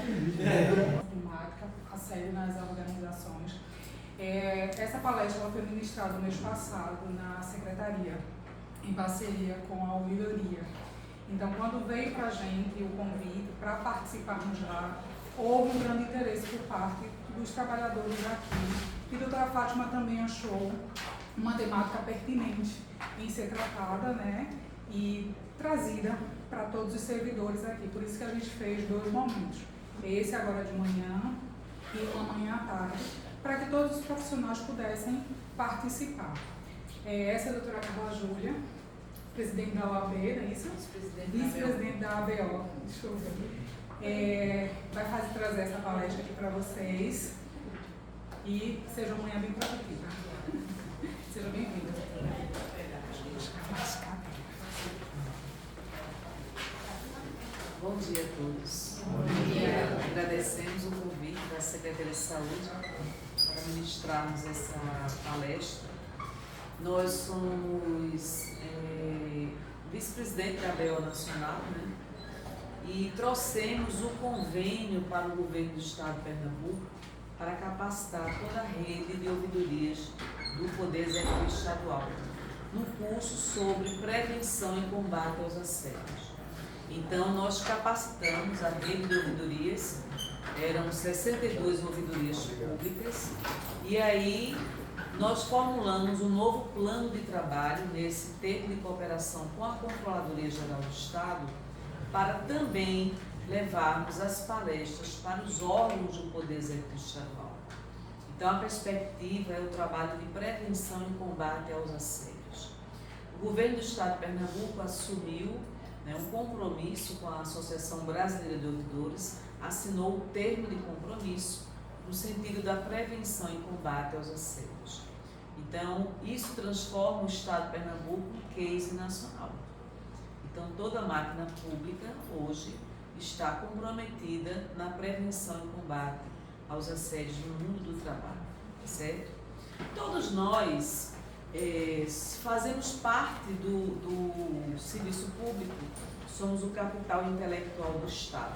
Temática, assédio nas organizações. Essa palestra ela foi ministrada no mês passado na Secretaria, em parceria com a ouvidoria. Então, quando veio para a gente o convite para participarmos lá, houve um grande interesse por parte dos trabalhadores aqui. E a doutora Fátima também achou uma temática pertinente em ser tratada, né, e trazida para todos os servidores aqui. Por isso que a gente fez 2 momentos. Esse agora de manhã e amanhã à tarde, para que todos os profissionais pudessem participar. Essa é a doutora Carla Júlia, presidente da OAB, não é isso? Vice-presidente da ABO. Deixa eu ver. Vai trazer essa palestra aqui para vocês e seja amanhã bem produtiva. Seja bem-vinda. Bom dia a todos. Bom dia. Agradecemos o convite da Secretaria de Saúde para ministrarmos essa palestra. Nós somos vice-presidente da ABO Nacional, né? E trouxemos o convênio para o governo do Estado de Pernambuco para capacitar toda a rede de ouvidorias do Poder Executivo Estadual no curso sobre prevenção e combate aos assédios. Então, nós capacitamos a rede de ouvidorias, eram 62 ouvidorias públicas, e aí nós formulamos um novo plano de trabalho nesse termo de cooperação com a Controladoria Geral do Estado, para também levarmos as palestras para os órgãos do Poder Executivo Estadual. Então, a perspectiva é o trabalho de prevenção e combate aos assédios. O governo do Estado de Pernambuco assumiu um compromisso com a Associação Brasileira de Ouvidores, assinou o termo de compromisso no sentido da prevenção e combate aos assédios. Então, isso transforma o Estado de Pernambuco em case nacional. Então, toda a máquina pública hoje está comprometida na prevenção e combate aos assédios no mundo do trabalho, certo? Todos nós fazemos parte do serviço público, somos o capital intelectual do Estado.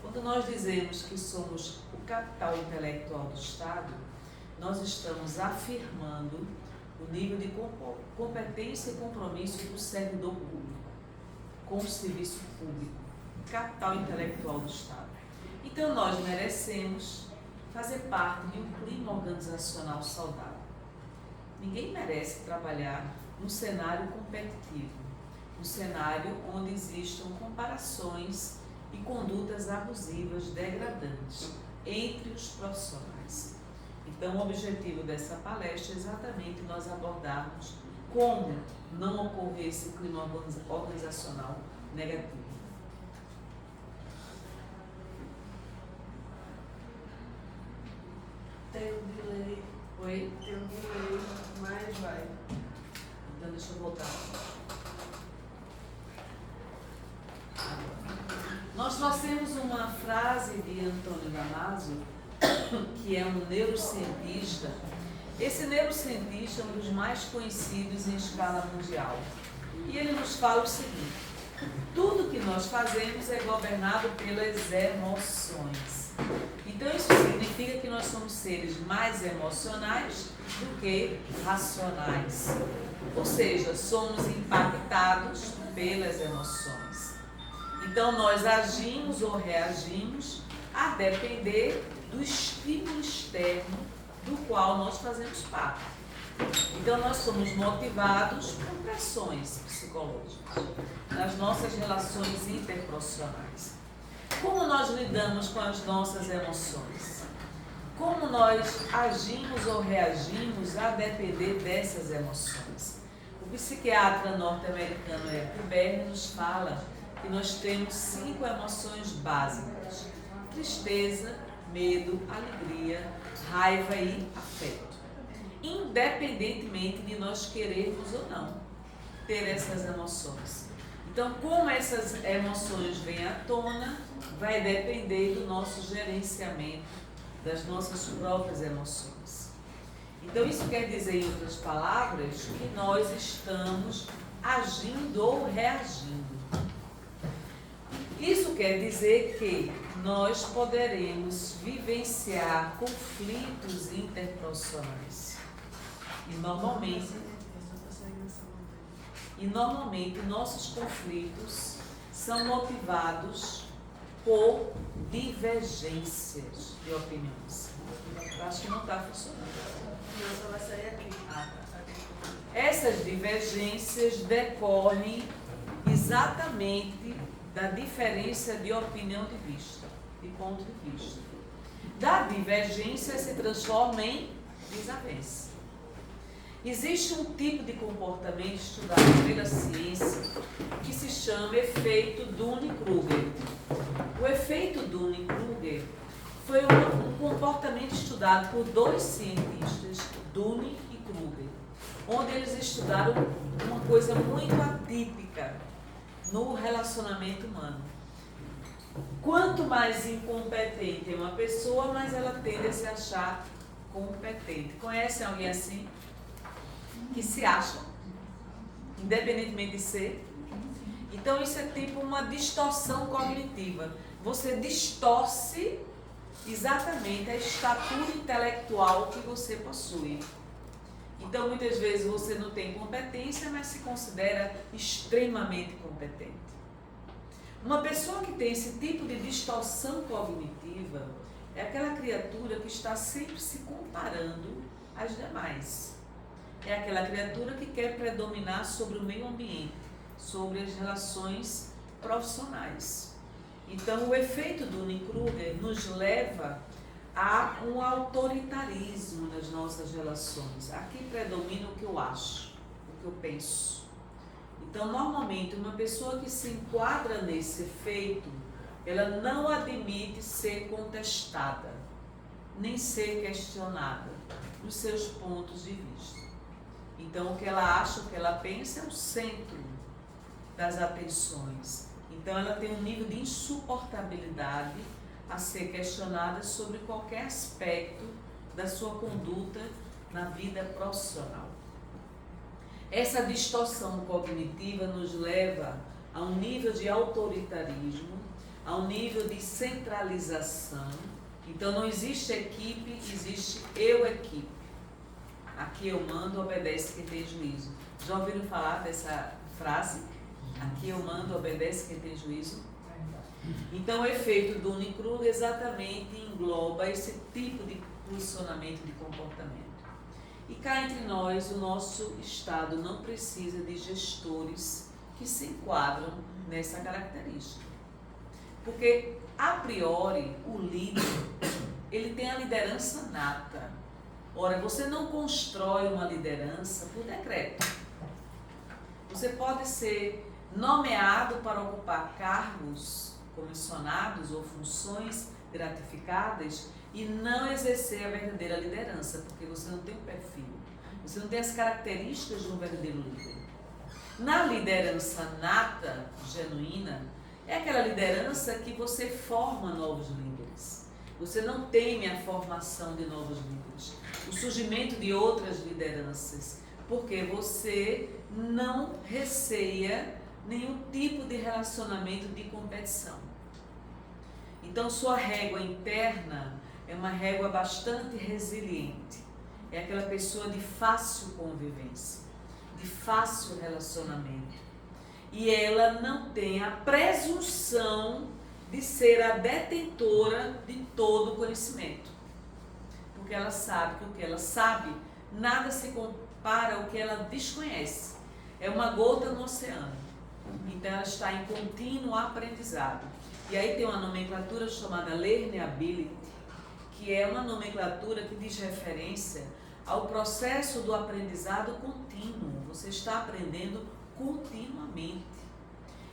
Quando nós dizemos que somos o capital intelectual do Estado, nós estamos afirmando o nível de competência e compromisso do servidor público com o serviço público, capital intelectual do Estado. Então, nós merecemos fazer parte de um clima organizacional saudável. Ninguém merece trabalhar num cenário competitivo, um cenário onde existam comparações e condutas abusivas degradantes entre os profissionais. Então, o objetivo dessa palestra é exatamente nós abordarmos como não ocorrer esse clima organizacional negativo. Tem um delay. Oi? Tem um delay, mas vai. Então, deixa eu voltar. Nós trouxemos uma frase de Antônio Damasio, que é um neurocientista. Esse neurocientista é um dos mais conhecidos em escala mundial. E ele nos fala o seguinte: tudo que nós fazemos é governado pelas emoções. Então, isso significa que nós somos seres mais emocionais do que racionais. Ou seja, somos impactados pelas emoções. Então, nós agimos ou reagimos a depender do estímulo externo do qual nós fazemos parte. Então, nós somos motivados por pressões psicológicas nas nossas relações interprofissionais. Como nós lidamos com as nossas emoções? Como nós agimos ou reagimos a depender dessas emoções? O psiquiatra norte-americano Eric Berne nos fala que nós temos 5 emoções básicas: tristeza, medo, alegria, raiva e afeto. Independentemente de nós querermos ou não ter essas emoções. Então, como essas emoções vêm à tona, vai depender do nosso gerenciamento das nossas próprias emoções. Então, isso quer dizer, em outras palavras, que nós estamos agindo ou reagindo. Isso quer dizer que nós poderemos vivenciar conflitos interprofissionais. E normalmente nossos conflitos são motivados por divergências de opiniões. Eu acho que não está funcionando. Não, só vai sair aqui. Essas divergências decorrem exatamente da diferença de opinião de vista, de ponto de vista. Da divergência se transforma em desavença. Existe um tipo de comportamento estudado pela ciência que se chama efeito Dunning-Kruger. O efeito Dunning-Kruger foi um comportamento estudado por dois cientistas, Dunning e Kruger, onde eles estudaram uma coisa muito atípica no relacionamento humano. Quanto mais incompetente é uma pessoa, mais ela tende a se achar competente. Conhece alguém assim? Que se acha, independentemente de ser? Então isso é tipo uma distorção cognitiva. Você distorce exatamente a estatura intelectual que você possui. Então muitas vezes você não tem competência, mas se considera extremamente competente. Uma pessoa que tem esse tipo de distorção cognitiva é aquela criatura que está sempre se comparando às demais. É aquela criatura que quer predominar sobre o meio ambiente, sobre as relações profissionais. Então, o efeito Dunning-Kruger nos leva a um autoritarismo nas nossas relações. Aqui predomina o que eu acho, o que eu penso. Então, normalmente, uma pessoa que se enquadra nesse efeito, ela não admite ser contestada, nem ser questionada nos seus pontos de vista. Então, o que ela acha, o que ela pensa é o centro das atenções. Então, ela tem um nível de insuportabilidade a ser questionada sobre qualquer aspecto da sua conduta na vida profissional. Essa distorção cognitiva nos leva a um nível de autoritarismo, a um nível de centralização. Então, não existe equipe, existe eu-equipe. Aqui eu mando, obedece quem tem juízo. Já ouviram falar dessa frase? Aqui eu mando, obedece quem tem juízo. Então o efeito Dunning-Kruger exatamente engloba esse tipo de posicionamento de comportamento. E cá entre nós, o nosso Estado não precisa de gestores que se enquadram nessa característica. Porque, a priori, o líder, ele tem a liderança nata. Ora, você não constrói uma liderança por decreto. Você pode ser nomeado para ocupar cargos comissionados ou funções gratificadas e não exercer a verdadeira liderança, porque você não tem o perfil, você não tem as características de um verdadeiro líder. Na liderança nata, genuína, é aquela liderança que você forma novos líderes. Você não teme a formação de novos líderes, o surgimento de outras lideranças, porque você não receia nenhum tipo de relacionamento de competição. Então, sua régua interna é uma régua bastante resiliente. É aquela pessoa de fácil convivência, de fácil relacionamento. E ela não tem a presunção de ser a detentora de todo o conhecimento. Porque ela sabe que o que ela sabe, nada se compara ao que ela desconhece. É uma gota no oceano. Então ela está em contínuo aprendizado. E aí tem uma nomenclatura chamada Learnability, que é uma nomenclatura que diz referência ao processo do aprendizado contínuo. Você está aprendendo continuamente.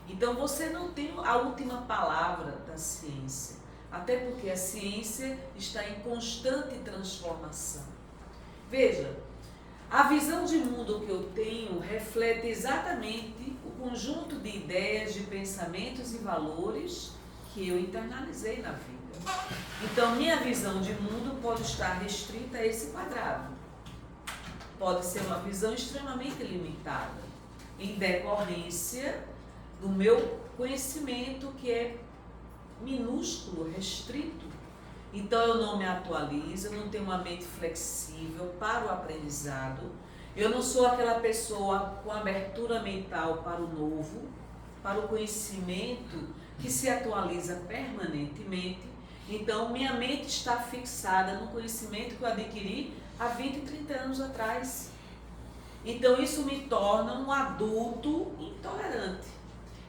Então você não tem a última palavra da ciência, até porque a ciência está em constante transformação. Veja, a visão de mundo que eu tenho reflete exatamente o conjunto de ideias, de pensamentos e valores que eu internalizei na vida. Então, minha visão de mundo pode estar restrita a esse quadrado. Pode ser uma visão extremamente limitada, em decorrência do meu conhecimento, que é minúsculo, restrito. Então eu não me atualizo, eu não tenho uma mente flexível para o aprendizado, eu não sou aquela pessoa com abertura mental para o novo, para o conhecimento que se atualiza permanentemente. Então minha mente está fixada no conhecimento que eu adquiri há 20, 30 anos atrás. Então isso me torna um adulto intolerante.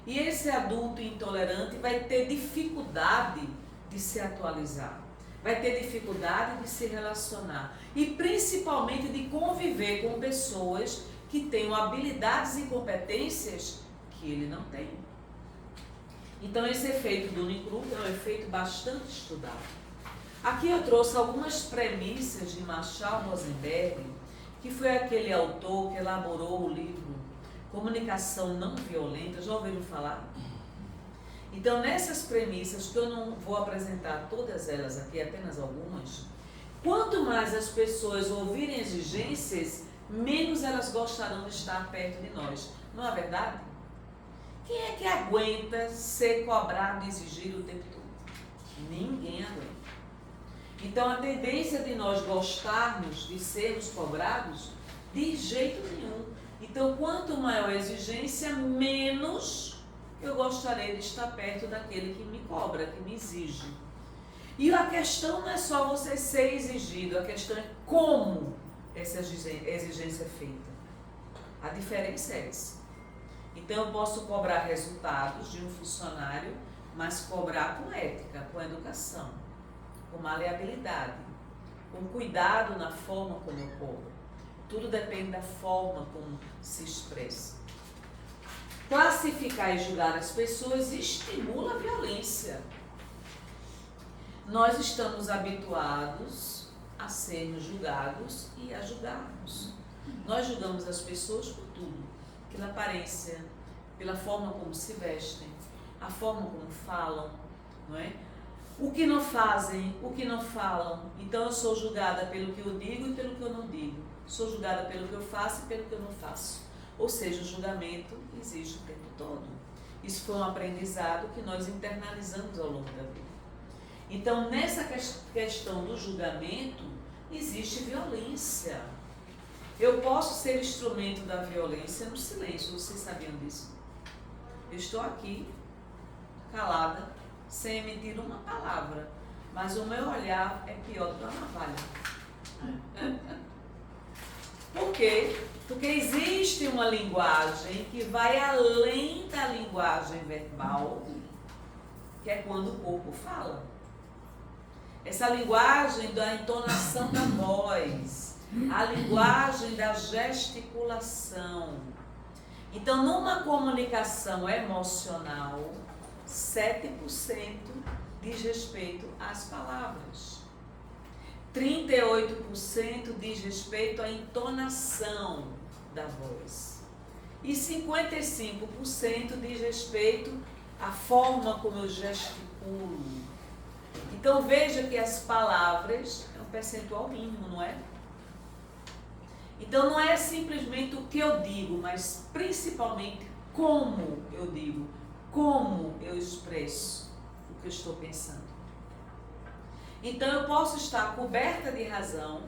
E esse adulto intolerante vai ter dificuldade de se atualizar, vai ter dificuldade de se relacionar e principalmente de conviver com pessoas que tenham habilidades e competências que ele não tem. Então esse efeito do Dunning-Kruger é um efeito bastante estudado. Aqui eu trouxe algumas premissas de Marshall Rosenberg, que foi aquele autor que elaborou o livro Comunicação Não Violenta. Já ouviram falar? Então, nessas premissas, que eu não vou apresentar todas elas aqui, apenas algumas, quanto mais as pessoas ouvirem exigências, menos elas gostarão de estar perto de nós. Não é verdade? Quem é que aguenta ser cobrado e exigido o tempo todo? Ninguém aguenta. Então, a tendência de nós gostarmos de sermos cobrados, de jeito nenhum. Então, quanto maior a exigência, menos eu gostaria de estar perto daquele que me cobra, que me exige. E a questão não é só você ser exigido, a questão é como essa exigência é feita. A diferença é essa. Então, eu posso cobrar resultados de um funcionário, mas cobrar com ética, com educação, com maleabilidade, com cuidado na forma como eu cobro. Tudo depende da forma como se expressa. Classificar e julgar as pessoas estimula a violência. Nós estamos habituados a sermos julgados e a julgarmos. Nós julgamos as pessoas por tudo, pela aparência, pela forma como se vestem, a forma como falam, não é? O que não fazem, o que não falam. Então eu sou julgada pelo que eu digo e pelo que eu não digo. Sou julgada pelo que eu faço e pelo que eu não faço. Ou seja, o julgamento existe o tempo todo. Isso foi um aprendizado que nós internalizamos ao longo da vida. Então, nessa questão do julgamento, existe violência. Eu posso ser instrumento da violência no silêncio. Vocês sabiam disso? Eu estou aqui, calada, sem emitir uma palavra, mas o meu olhar é pior do que uma navalha. Por quê? Porque existe uma linguagem que vai além da linguagem verbal, que é quando o corpo fala. Essa linguagem da entonação da voz, a linguagem da gesticulação. Então, numa comunicação emocional, 7% diz respeito às palavras. 38% diz respeito à entonação da voz. E 55% diz respeito à forma como eu gesticulo. Então veja que as palavras é um percentual mínimo, não é? Então não é simplesmente o que eu digo, mas principalmente como eu digo, como eu expresso o que eu estou pensando. Então eu posso estar coberta de razão,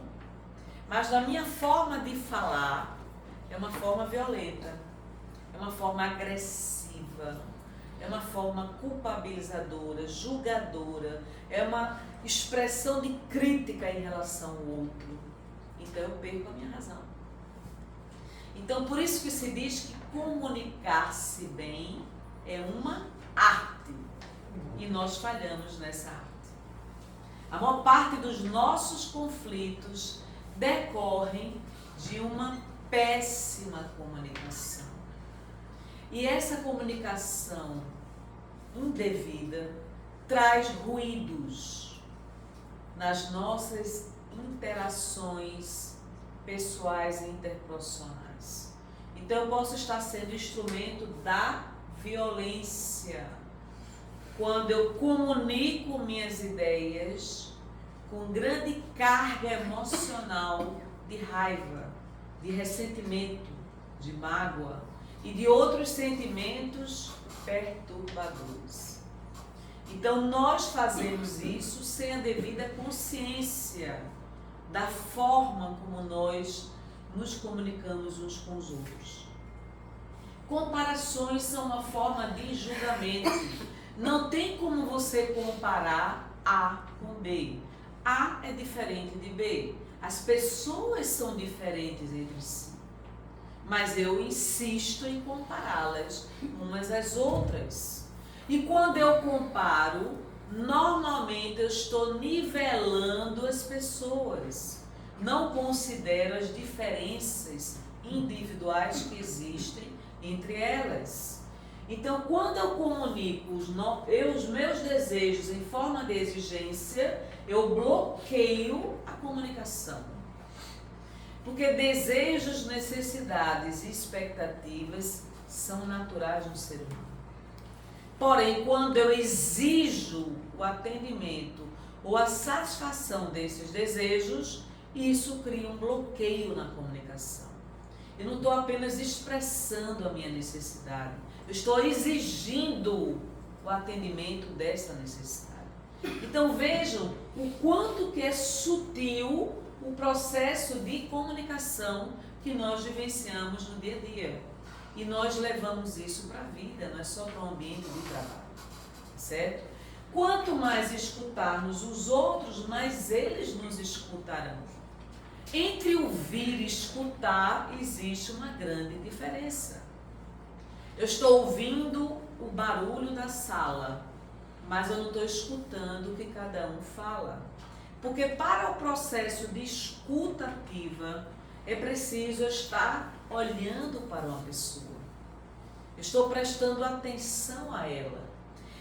mas na minha forma de falar é uma forma violenta, é uma forma agressiva, é uma forma culpabilizadora, julgadora, é uma expressão de crítica em relação ao outro. Então eu perco a minha razão. Então por isso que se diz que comunicar-se bem é uma arte e nós falhamos nessa arte. A maior parte dos nossos conflitos decorrem de uma péssima comunicação. E essa comunicação indevida traz ruídos nas nossas interações pessoais e interprofissionais. Então eu posso estar sendo instrumento da violência quando eu comunico minhas ideias com grande carga emocional de raiva, de ressentimento, de mágoa. e de outros sentimentos perturbadores. Então, nós fazemos isso sem a devida consciência da forma como nós nos comunicamos uns com os outros. Comparações são uma forma de julgamento. Não tem como você comparar A com B. A é diferente de B. As pessoas são diferentes entre si. Mas eu insisto em compará-las umas às outras. E quando eu comparo, normalmente eu estou nivelando as pessoas. Não considero as diferenças individuais que existem entre elas. Então, quando eu comunico os meus desejos em forma de exigência, eu bloqueio a comunicação. Porque desejos, necessidades e expectativas são naturais no ser humano. Porém, quando eu exijo o atendimento ou a satisfação desses desejos, isso cria um bloqueio na comunicação. Eu não estou apenas expressando a minha necessidade, eu estou exigindo o atendimento dessa necessidade. Então vejam o quanto que é sutil o processo de comunicação que nós vivenciamos no dia a dia. E nós levamos isso para a vida, não é só para o ambiente de trabalho, certo? Quanto mais escutarmos os outros, mais eles nos escutarão. Entre ouvir e escutar existe uma grande diferença. Eu estou ouvindo o barulho da sala, mas eu não estou escutando o que cada um fala. Porque para o processo de escuta ativa, é preciso estar olhando para uma pessoa. Eu estou prestando atenção a ela.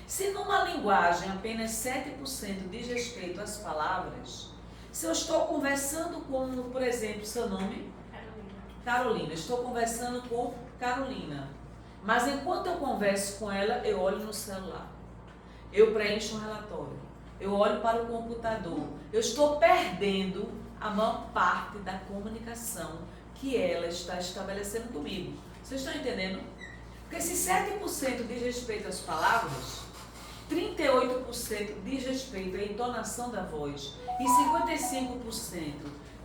Se numa linguagem apenas 7% diz respeito às palavras, se eu estou conversando com, por exemplo, seu nome? Carolina. Estou conversando com Carolina. Mas enquanto eu converso com ela, eu olho no celular. Eu preencho um relatório. Eu olho para o computador. Eu estou perdendo a maior parte da comunicação que ela está estabelecendo comigo. Vocês estão entendendo? Porque se 7% diz respeito às palavras, 38% diz respeito à entonação da voz e 55%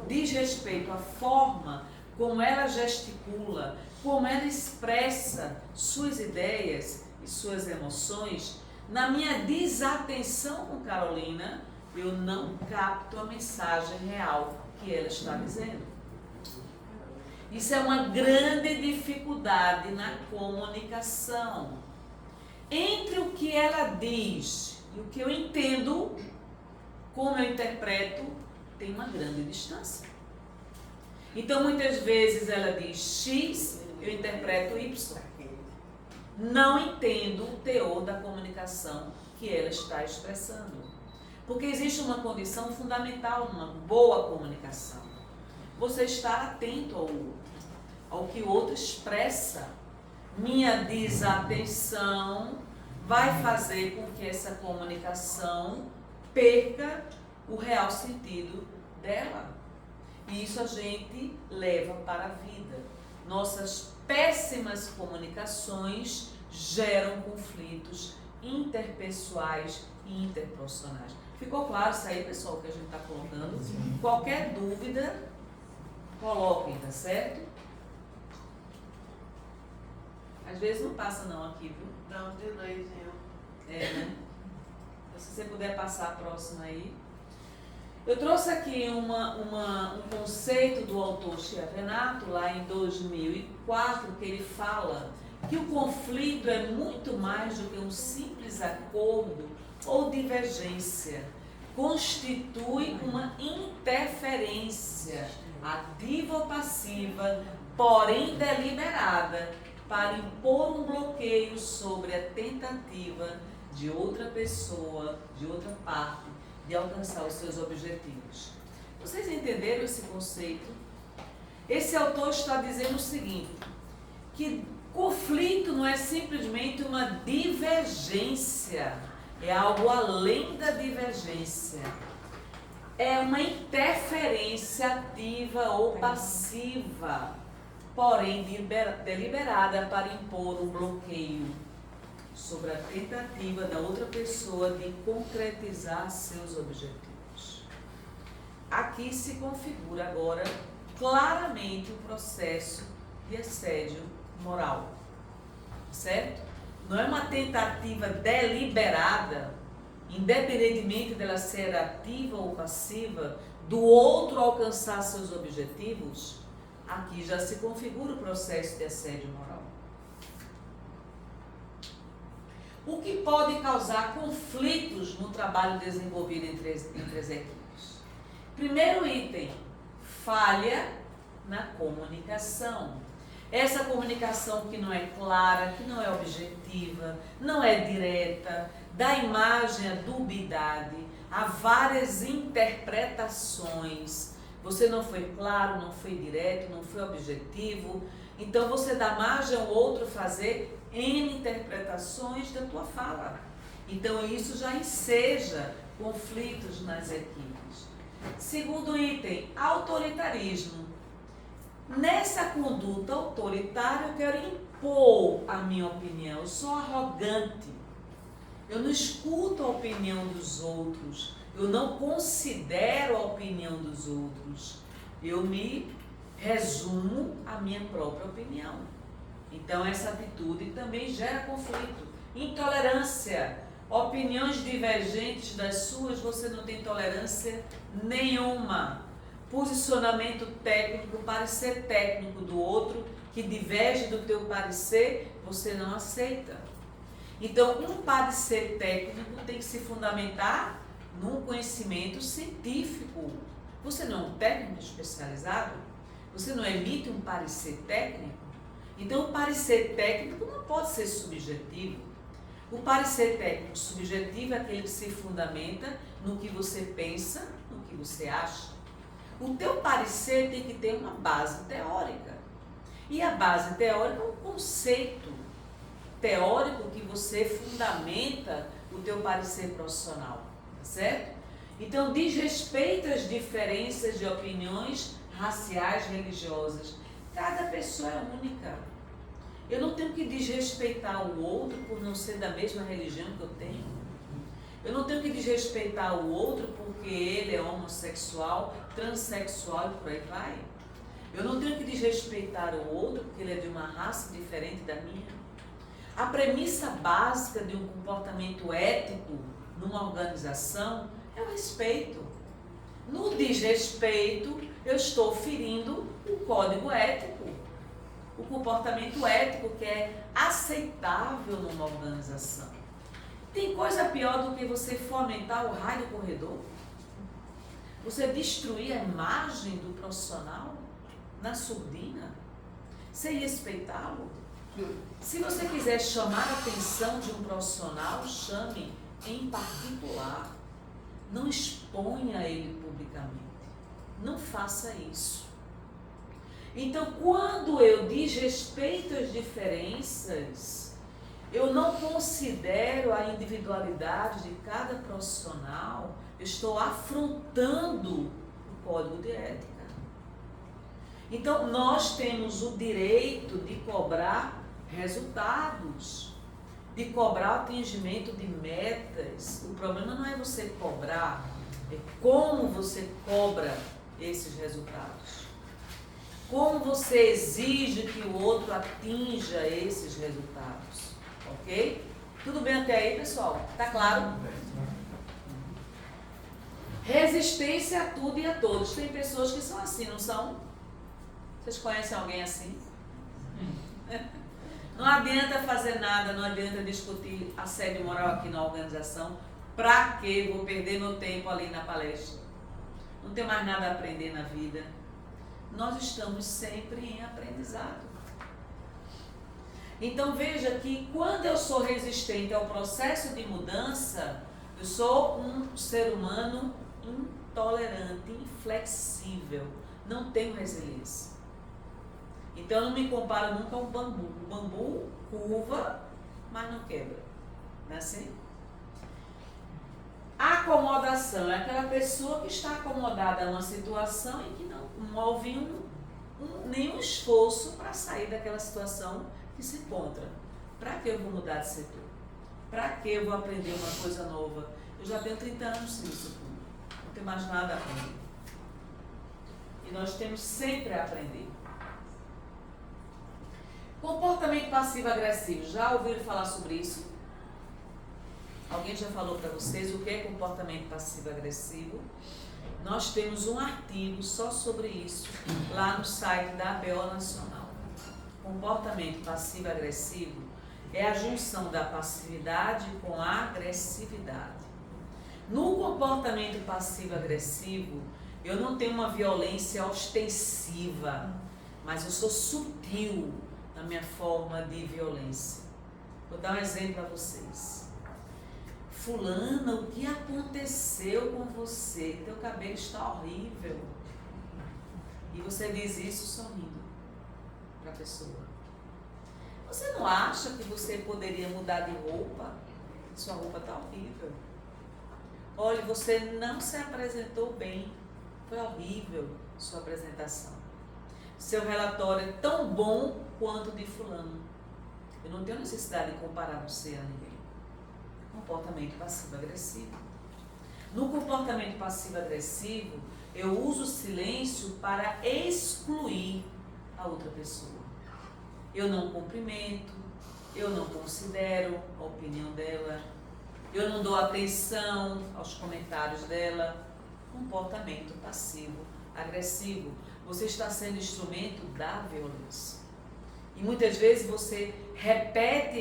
diz respeito à forma como ela gesticula, como ela expressa suas ideias e suas emoções. Na minha desatenção com Carolina, eu não capto a mensagem real que ela está dizendo. Isso é uma grande dificuldade na comunicação. Entre o que ela diz e o que eu entendo, como eu interpreto, tem uma grande distância. Então, muitas vezes ela diz X, eu interpreto Y. Não entendo o teor da comunicação que ela está expressando. Porque existe uma condição fundamental numa boa comunicação. Você estar atento ao outro, ao que o outro expressa. Minha desatenção vai fazer com que essa comunicação perca o real sentido dela. E isso a gente leva para a vida. Nossas péssimas comunicações geram conflitos interpessoais e interprofissionais. Ficou claro isso aí, pessoal, que a gente está colocando? Sim. Qualquer dúvida, coloquem, tá certo? Às vezes não passa não aqui, viu? Dá um delayzinho. É, né? Se você puder passar a próxima aí. Eu trouxe aqui um conceito do autor Chiavenato, lá em 2004, que ele fala que o conflito é muito mais do que um simples acordo ou divergência. Constitui uma interferência, ativa ou passiva, porém deliberada, para impor um bloqueio sobre a tentativa de outra pessoa, de outra parte, de alcançar os seus objetivos. Vocês entenderam esse conceito? Esse autor está dizendo o seguinte, que conflito não é simplesmente uma divergência, é algo além da divergência. É uma interferência ativa ou passiva. porém deliberada para impor um bloqueio sobre a tentativa da outra pessoa de concretizar seus objetivos. Aqui se configura agora claramente o processo de assédio moral, certo? Não é uma tentativa deliberada, independentemente dela ser ativa ou passiva, do outro alcançar seus objetivos. Aqui já se configura o processo de assédio moral. O que pode causar conflitos no trabalho desenvolvido entre as equipes? Primeiro item, falha na comunicação. Essa comunicação que não é clara, que não é objetiva, não é direta, dá imagem à dubidade, há várias interpretações. Você não foi claro, não foi direto, não foi objetivo. Então você dá margem ao outro fazer N interpretações da tua fala. Então isso já enseja conflitos nas equipes. Segundo item, autoritarismo. Nessa conduta autoritária eu quero impor a minha opinião. Eu sou arrogante. Eu não escuto a opinião dos outros. Eu não considero a opinião dos outros. Eu me resumo à minha própria opinião. Então essa atitude também gera conflito. Intolerância. Opiniões divergentes das suas, você não tem tolerância nenhuma. Posicionamento técnico, parecer técnico do outro, que diverge do teu parecer, você não aceita. Então, um parecer técnico tem que se fundamentar num conhecimento científico. Você não é um técnico especializado? Você não emite um parecer técnico? Então, o parecer técnico não pode ser subjetivo. O parecer técnico subjetivo é aquele que se fundamenta no que você pensa, no que você acha. O teu parecer tem que ter uma base teórica. E a base teórica é um conceito teórico que você fundamenta o teu parecer profissional, tá certo? Então, diz respeito às diferenças de opiniões raciais, religiosas. Cada pessoa é única. Eu não tenho que desrespeitar o outro por não ser da mesma religião que eu tenho. Eu não tenho que desrespeitar o outro porque ele é homossexual, transexual e por aí vai. Eu não tenho que desrespeitar o outro porque ele é de uma raça diferente da minha. A premissa básica de um comportamento ético numa organização é o respeito. No desrespeito, eu estou ferindo o código ético, o comportamento ético que é aceitável numa organização. Tem coisa pior do que você fomentar o raio corredor? Você destruir a imagem do profissional na surdina? Sem respeitá-lo? Se você quiser chamar a atenção de um profissional, chame em particular. Não exponha ele publicamente. Não faça isso. Então, quando eu desrespeito as diferenças, eu não considero a individualidade de cada profissional, eu estou afrontando o código de ética. Então, nós temos o direito de cobrar resultados, de cobrar atingimento de metas. O problema não é você cobrar, é como você cobra esses resultados. Como você exige que o outro atinja esses resultados. Ok? Tudo bem até aí, pessoal? Tá claro? Resistência a tudo e a todos. Tem pessoas que são assim, não são? Vocês conhecem alguém assim? Não adianta fazer nada, não adianta discutir assédio moral aqui na organização. Pra quê? Vou perder meu tempo ali na palestra. Não tem mais nada a aprender na vida. Nós estamos sempre em aprendizado. Então veja que quando eu sou resistente ao processo de mudança, eu sou um ser humano intolerante, inflexível, não tenho resiliência. Então eu não me comparo nunca a um bambu. O bambu curva, mas não quebra. Não é assim? Acomodação é aquela pessoa que está acomodada a uma situação e que não houve nenhum esforço para sair daquela situação que se encontra. Para que eu vou mudar de setor? Para que eu vou aprender uma coisa nova? Eu já tenho 30 anos nisso tudo. Não tenho mais nada a aprender. E nós temos sempre a aprender. Comportamento passivo-agressivo. Já ouviram falar sobre isso? Alguém já falou para vocês o que é comportamento passivo-agressivo? Nós temos um artigo só sobre isso lá no site da ABO Nacional. Comportamento passivo-agressivo é a junção da passividade com a agressividade. No comportamento passivo-agressivo, eu não tenho uma violência ostensiva, mas eu sou sutil na minha forma de violência. Vou dar um exemplo para vocês. Fulana, o que aconteceu com você? Teu cabelo está horrível. E você diz isso sorrindo para a pessoa. Você não acha que você poderia mudar de roupa? Sua roupa está horrível. Olha, você não se apresentou bem. Foi horrível sua apresentação. Seu relatório é tão bom quanto de fulano. Eu não tenho necessidade de comparar você a ninguém. Comportamento passivo-agressivo. No comportamento passivo-agressivo, eu uso o silêncio para excluir a outra pessoa. Eu não cumprimento, eu não considero a opinião dela, eu não dou atenção aos comentários dela. Comportamento passivo-agressivo. Você está sendo instrumento da violência. E muitas vezes você repete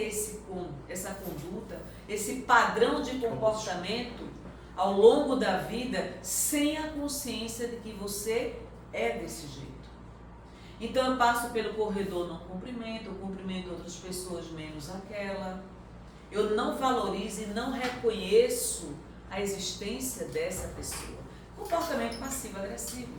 essa conduta, esse padrão de comportamento ao longo da vida sem a consciência de que você é desse jeito. Então eu passo pelo corredor, não cumprimento, eu cumprimento outras pessoas menos aquela. Eu não valorizo e não reconheço a existência dessa pessoa. Comportamento passivo-agressivo.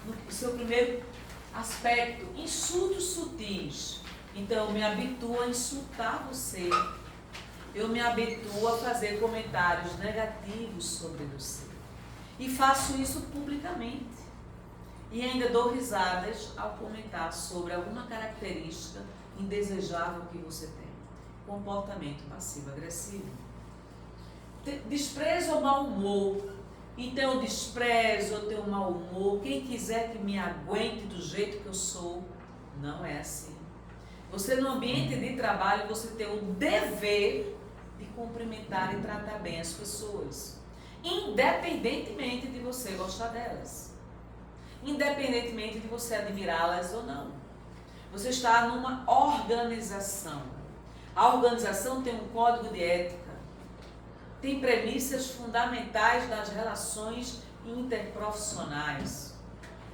No seu primeiro aspecto, insultos sutis. Então eu me habituo a insultar você. Eu me habituo a fazer comentários negativos sobre você. E faço isso publicamente. E ainda dou risadas ao comentar sobre alguma característica indesejável que você tem. Comportamento passivo-agressivo. Desprezo ou mau humor. Então eu desprezo, eu tenho mau humor. Quem quiser que me aguente do jeito que eu sou, não é assim. Você no ambiente de trabalho, você tem o dever de cumprimentar e tratar bem as pessoas. Independentemente de você gostar delas. Independentemente de você admirá-las ou não. Você está numa organização. A organização tem um código de ética. Tem premissas fundamentais das relações interprofissionais.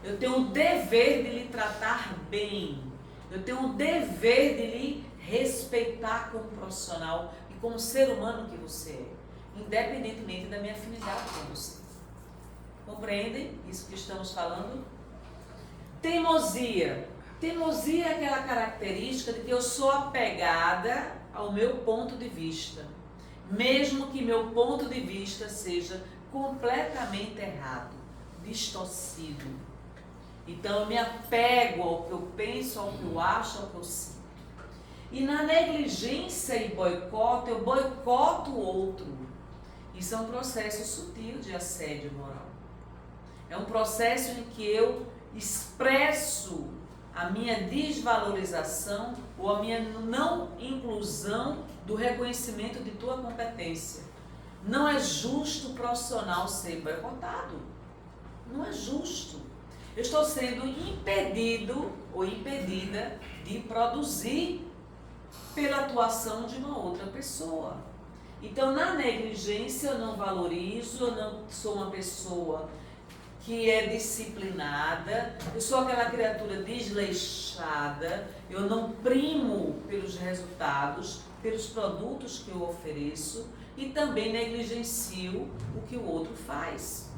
Eu tenho o dever de lhe tratar bem. Eu tenho o dever de lhe respeitar como profissional e como ser humano que você é, independentemente da minha afinidade com você. Compreendem isso que estamos falando? Teimosia. Teimosia é aquela característica de que eu sou apegada ao meu ponto de vista, mesmo que meu ponto de vista seja completamente errado, distorcido. Então eu me apego ao que eu penso, ao que eu acho, ao que eu sinto. E na negligência e boicote, eu boicoto o outro. Isso é um processo sutil de assédio moral. É um processo em que eu expresso a minha desvalorização ou a minha não inclusão do reconhecimento de tua competência. Não é justo o profissional ser boicotado. Não é justo. Eu estou sendo impedido ou impedida de produzir pela atuação de uma outra pessoa. Então, na negligência, eu não valorizo, eu não sou uma pessoa que é disciplinada, eu sou aquela criatura desleixada, eu não primo pelos resultados, pelos produtos que eu ofereço e também negligencio o que o outro faz.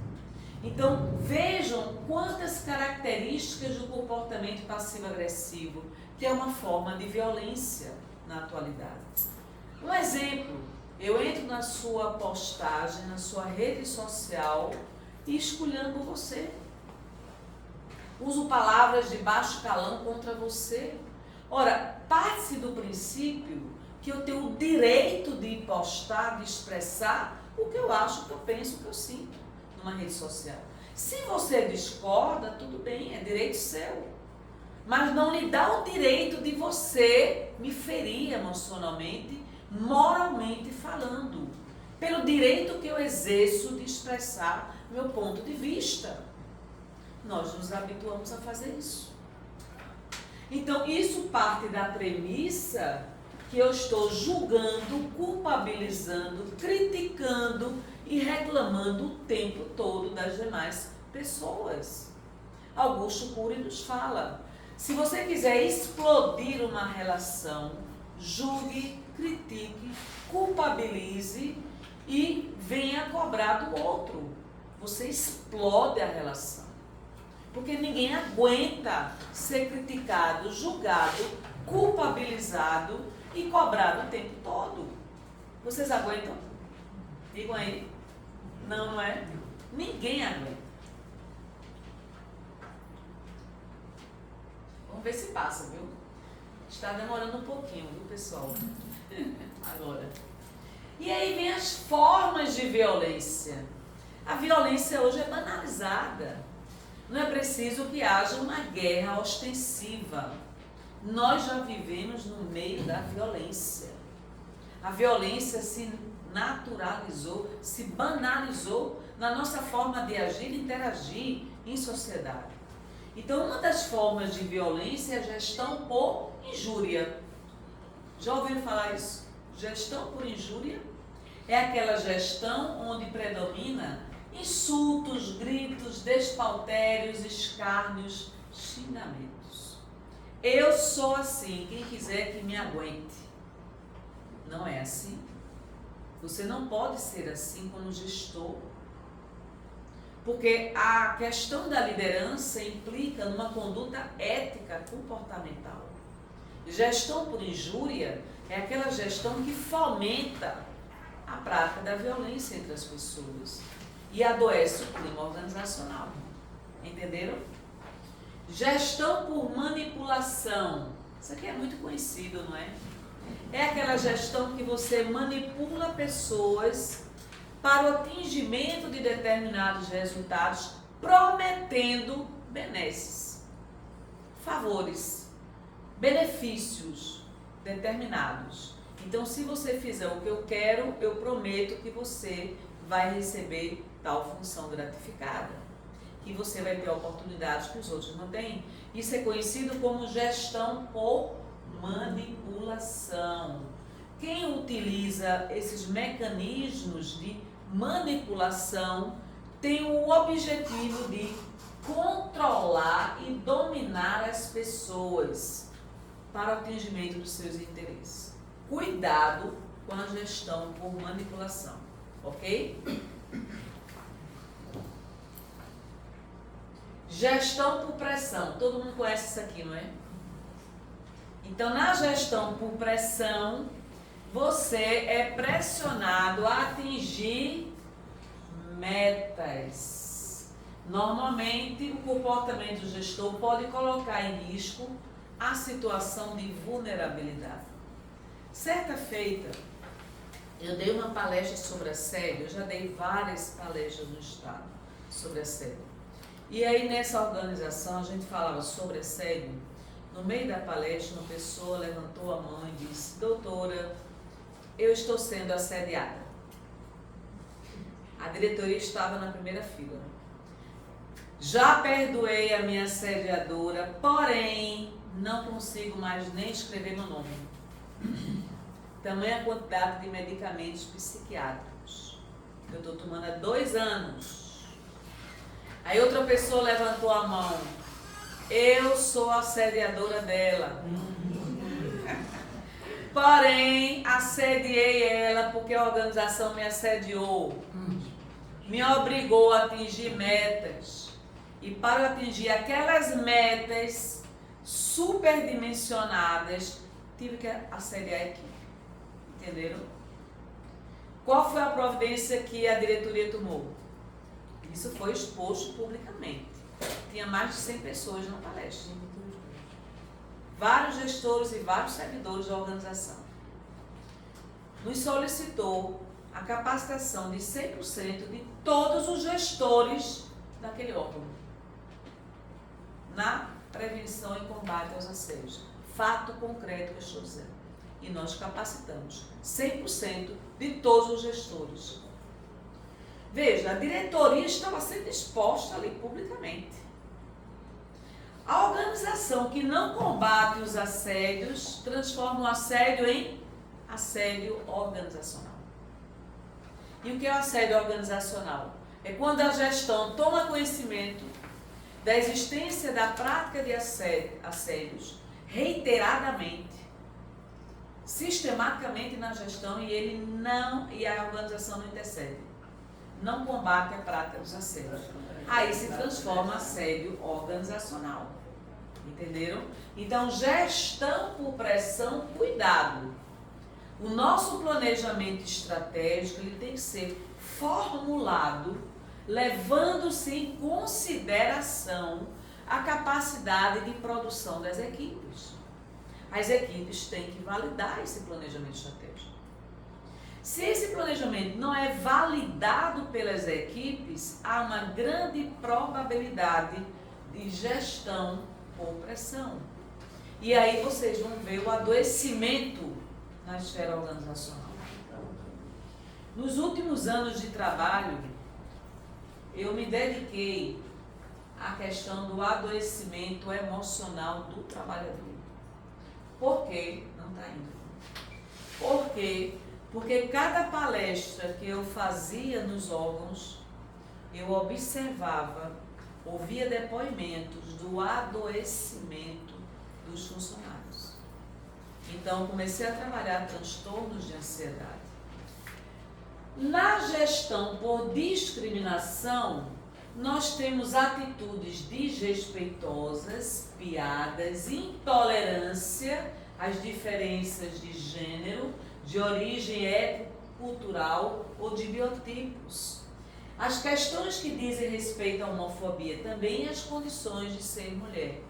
Então, vejam quantas características do comportamento passivo-agressivo, que é uma forma de violência na atualidade. Um exemplo, eu entro na sua postagem, na sua rede social e esculhambo você. uso palavras de baixo calão contra você. Ora, parte-se do princípio que eu tenho o direito de postar, de expressar o que eu acho, o que eu penso, o que eu sinto numa rede social. Se você discorda, tudo bem, é direito seu. Mas não lhe dá o direito de você me ferir emocionalmente, moralmente falando, pelo direito que eu exerço de expressar meu ponto de vista. Nós nos habituamos a fazer isso. Então, isso parte da premissa que eu estou julgando, culpabilizando, criticando e reclamando o tempo todo das demais pessoas. Augusto Cury nos fala: se você quiser explodir uma relação, julgue, critique, culpabilize e venha cobrar do outro. Você explode a relação. Porque ninguém aguenta ser criticado, julgado, culpabilizado e cobrado o tempo todo. Vocês aguentam? Digam aí. Não, não é? Ninguém aguenta. Vamos ver se passa, viu? Está demorando um pouquinho, viu, pessoal? Agora. E aí vem as formas de violência. A violência hoje é banalizada. Não é preciso que haja uma guerra ostensiva. Nós já vivemos no meio da violência. A violência se naturalizou, se banalizou na nossa forma de agir e interagir em sociedade. Então, uma das formas de violência é a gestão por injúria. Já ouviram falar isso? Gestão por injúria é aquela gestão onde predomina insultos, gritos, despautérios, escárnios, xingamentos. Eu sou assim, quem quiser que me aguente. Não é assim. Você não pode ser assim como gestor. Porque a questão da liderança implica numa conduta ética comportamental. Gestão por injúria é aquela gestão que fomenta a prática da violência entre as pessoas e adoece o clima organizacional. Entenderam? Gestão por manipulação. Isso aqui é muito conhecido, não é? É aquela gestão que você manipula pessoas para o atingimento de determinados resultados, prometendo benesses, favores, benefícios determinados. Então, se você fizer o que eu quero, eu prometo que você vai receber tal função gratificada, que você vai ter oportunidades que os outros não têm. Isso é conhecido como gestão por manipulação. Quem utiliza esses mecanismos de manipulação tem o objetivo de controlar e dominar as pessoas para o atingimento dos seus interesses. Cuidado com a gestão por manipulação, ok? Gestão por pressão. Todo mundo conhece isso aqui, não é? Então, na gestão por pressão, você é pressionado a atingir metas. Normalmente, o comportamento do gestor pode colocar em risco a situação de vulnerabilidade. Certa feita, eu dei uma palestra sobre assédio, eu já dei várias palestras no estado sobre assédio. E aí, nessa organização, a gente falava sobre assédio. No meio da palestra, uma pessoa levantou a mão e disse: doutora, eu estou sendo assediada. A diretoria estava na primeira fila. Já perdoei a minha assediadora, porém, não consigo mais nem escrever meu nome. Tamanha quantidade de medicamentos psiquiátricos que eu estou tomando há 2 anos. Aí outra pessoa levantou a mão. Eu sou a assediadora dela. Porém, assediei ela porque a organização me assediou. Me obrigou a atingir metas. E para eu atingir aquelas metas superdimensionadas, tive que assediar a equipe. Entenderam? Qual foi a providência que a diretoria tomou? Isso foi exposto publicamente. tinha mais de 100 pessoas na palestra. Vários gestores e vários servidores da organização. Nos solicitou a capacitação de 100% de todos os gestores daquele órgão na prevenção e combate aos assédios. Fato concreto que eu estou dizendo. E nós capacitamos 100% de todos os gestores. Veja, a diretoria estava sendo exposta ali publicamente. A organização que não combate os assédios transforma o assédio em assédio organizacional. E o que é o assédio organizacional? É quando a gestão toma conhecimento da existência da prática de assédios reiteradamente, sistematicamente na gestão e a organização não intercede. Não combate a prática dos assédios. Aí se transforma assédio organizacional. Entenderam? Então, gestão por pressão, cuidado. O nosso planejamento estratégico ele tem que ser formulado levando-se em consideração a capacidade de produção das equipes. As equipes têm que validar esse planejamento estratégico. Se esse planejamento não é validado pelas equipes, há uma grande probabilidade de gestão por pressão. E aí vocês vão ver o adoecimento na esfera organizacional. Nos últimos anos de trabalho, eu me dediquei à questão do adoecimento emocional do trabalhador. Por quê? Não está indo. Por quê? Porque cada palestra que eu fazia nos órgãos, eu observava, ouvia depoimentos do adoecimento dos funcionários. Então, comecei a trabalhar transtornos de ansiedade. Na gestão por discriminação, nós temos atitudes desrespeitosas, piadas, intolerância às diferenças de gênero, de origem étnico-cultural ou de biotipos. As questões que dizem respeito à homofobia também e as condições de ser mulher.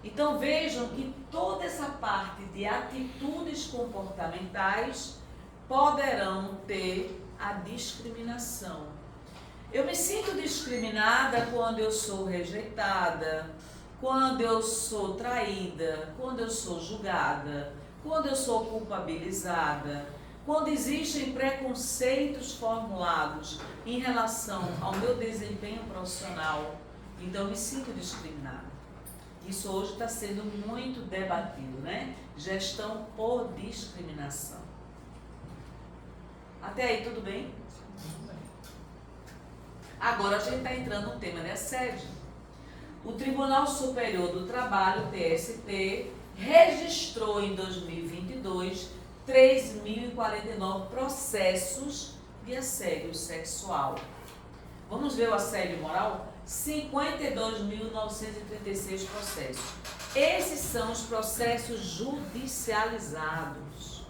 Então vejam que toda essa parte de atitudes comportamentais poderão ter a discriminação. Eu me sinto discriminada quando eu sou rejeitada, quando eu sou traída, quando eu sou julgada, quando eu sou culpabilizada, quando existem preconceitos formulados em relação ao meu desempenho profissional, então eu me sinto discriminada. Isso hoje está sendo muito debatido, né? Gestão por discriminação. Até aí, tudo bem? Agora a gente está entrando no tema de assédio. O Tribunal Superior do Trabalho, TST, registrou em 2022 3.049 processos de assédio sexual. Vamos ver o assédio moral? 52.936 processos. Esses são os processos judicializados.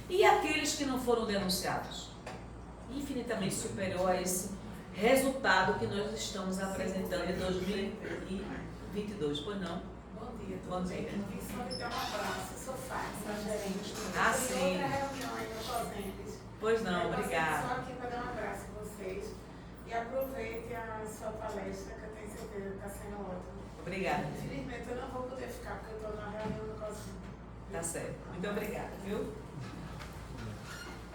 E aqueles que não foram denunciados? Infinitamente superior a esse resultado que nós estamos apresentando em 2022. Pois não? Bom dia. Bom dia. Aqui só me dá um abraço. Eu sou Fátima, gerente. Ah, sim. Outra reunião aí no COSEMPES. Pois não, obrigada. Só aqui para dar um abraço a vocês. E aproveite a sua palestra, que eu tenho certeza que está sendo ótima. Obrigada. Infelizmente eu não vou poder ficar, porque eu estou na reunião do COSEMPES. Tá certo. Muito obrigada, viu?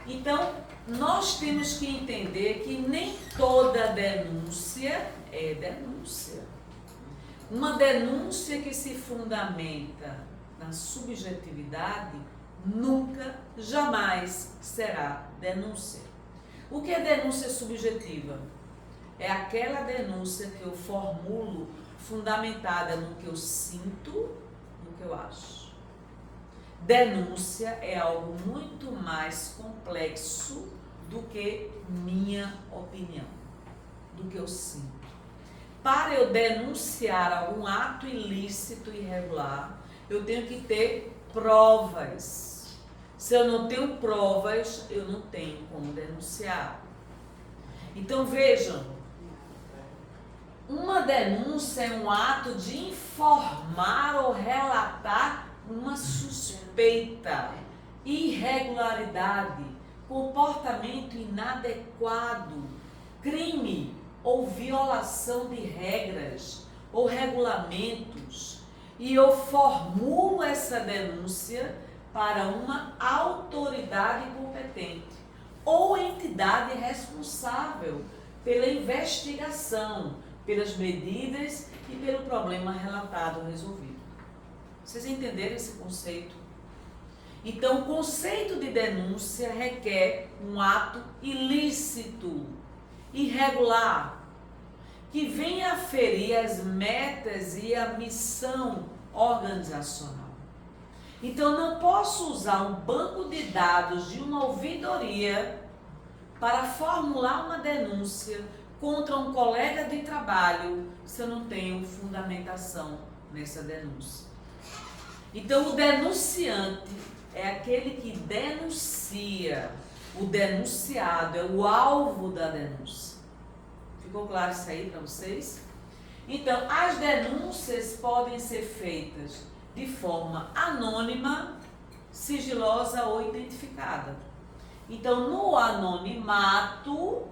Então, nós temos que entender que nem toda denúncia é denúncia. Uma denúncia que se fundamenta na subjetividade nunca, jamais será denúncia. O que é denúncia subjetiva? É aquela denúncia que eu formulo fundamentada no que eu sinto, no que eu acho. Denúncia é algo muito mais complexo do que minha opinião, do que eu sinto. Para eu denunciar algum ato ilícito e irregular, eu tenho que ter provas. Se eu não tenho provas, eu não tenho como denunciar. Então vejam, Uma denúncia é um ato de informar ou relatar uma suspeita, irregularidade, comportamento inadequado, crime ou violação de regras ou regulamentos. E eu formulo essa denúncia para uma autoridade competente ou entidade responsável pela investigação, pelas medidas e pelo problema relatado ou resolvido. Vocês entenderam esse conceito? Então, o conceito de denúncia requer um ato ilícito, irregular, que venha a ferir as metas e a missão organizacional. Então, não posso usar um banco de dados de uma ouvidoria para formular uma denúncia contra um colega de trabalho se eu não tenho fundamentação nessa denúncia. Então, o denunciante é aquele que denuncia. O denunciado é o alvo da denúncia. Ficou claro isso aí para vocês? Então, as denúncias podem ser feitas de forma anônima, sigilosa ou identificada. Então, no anonimato,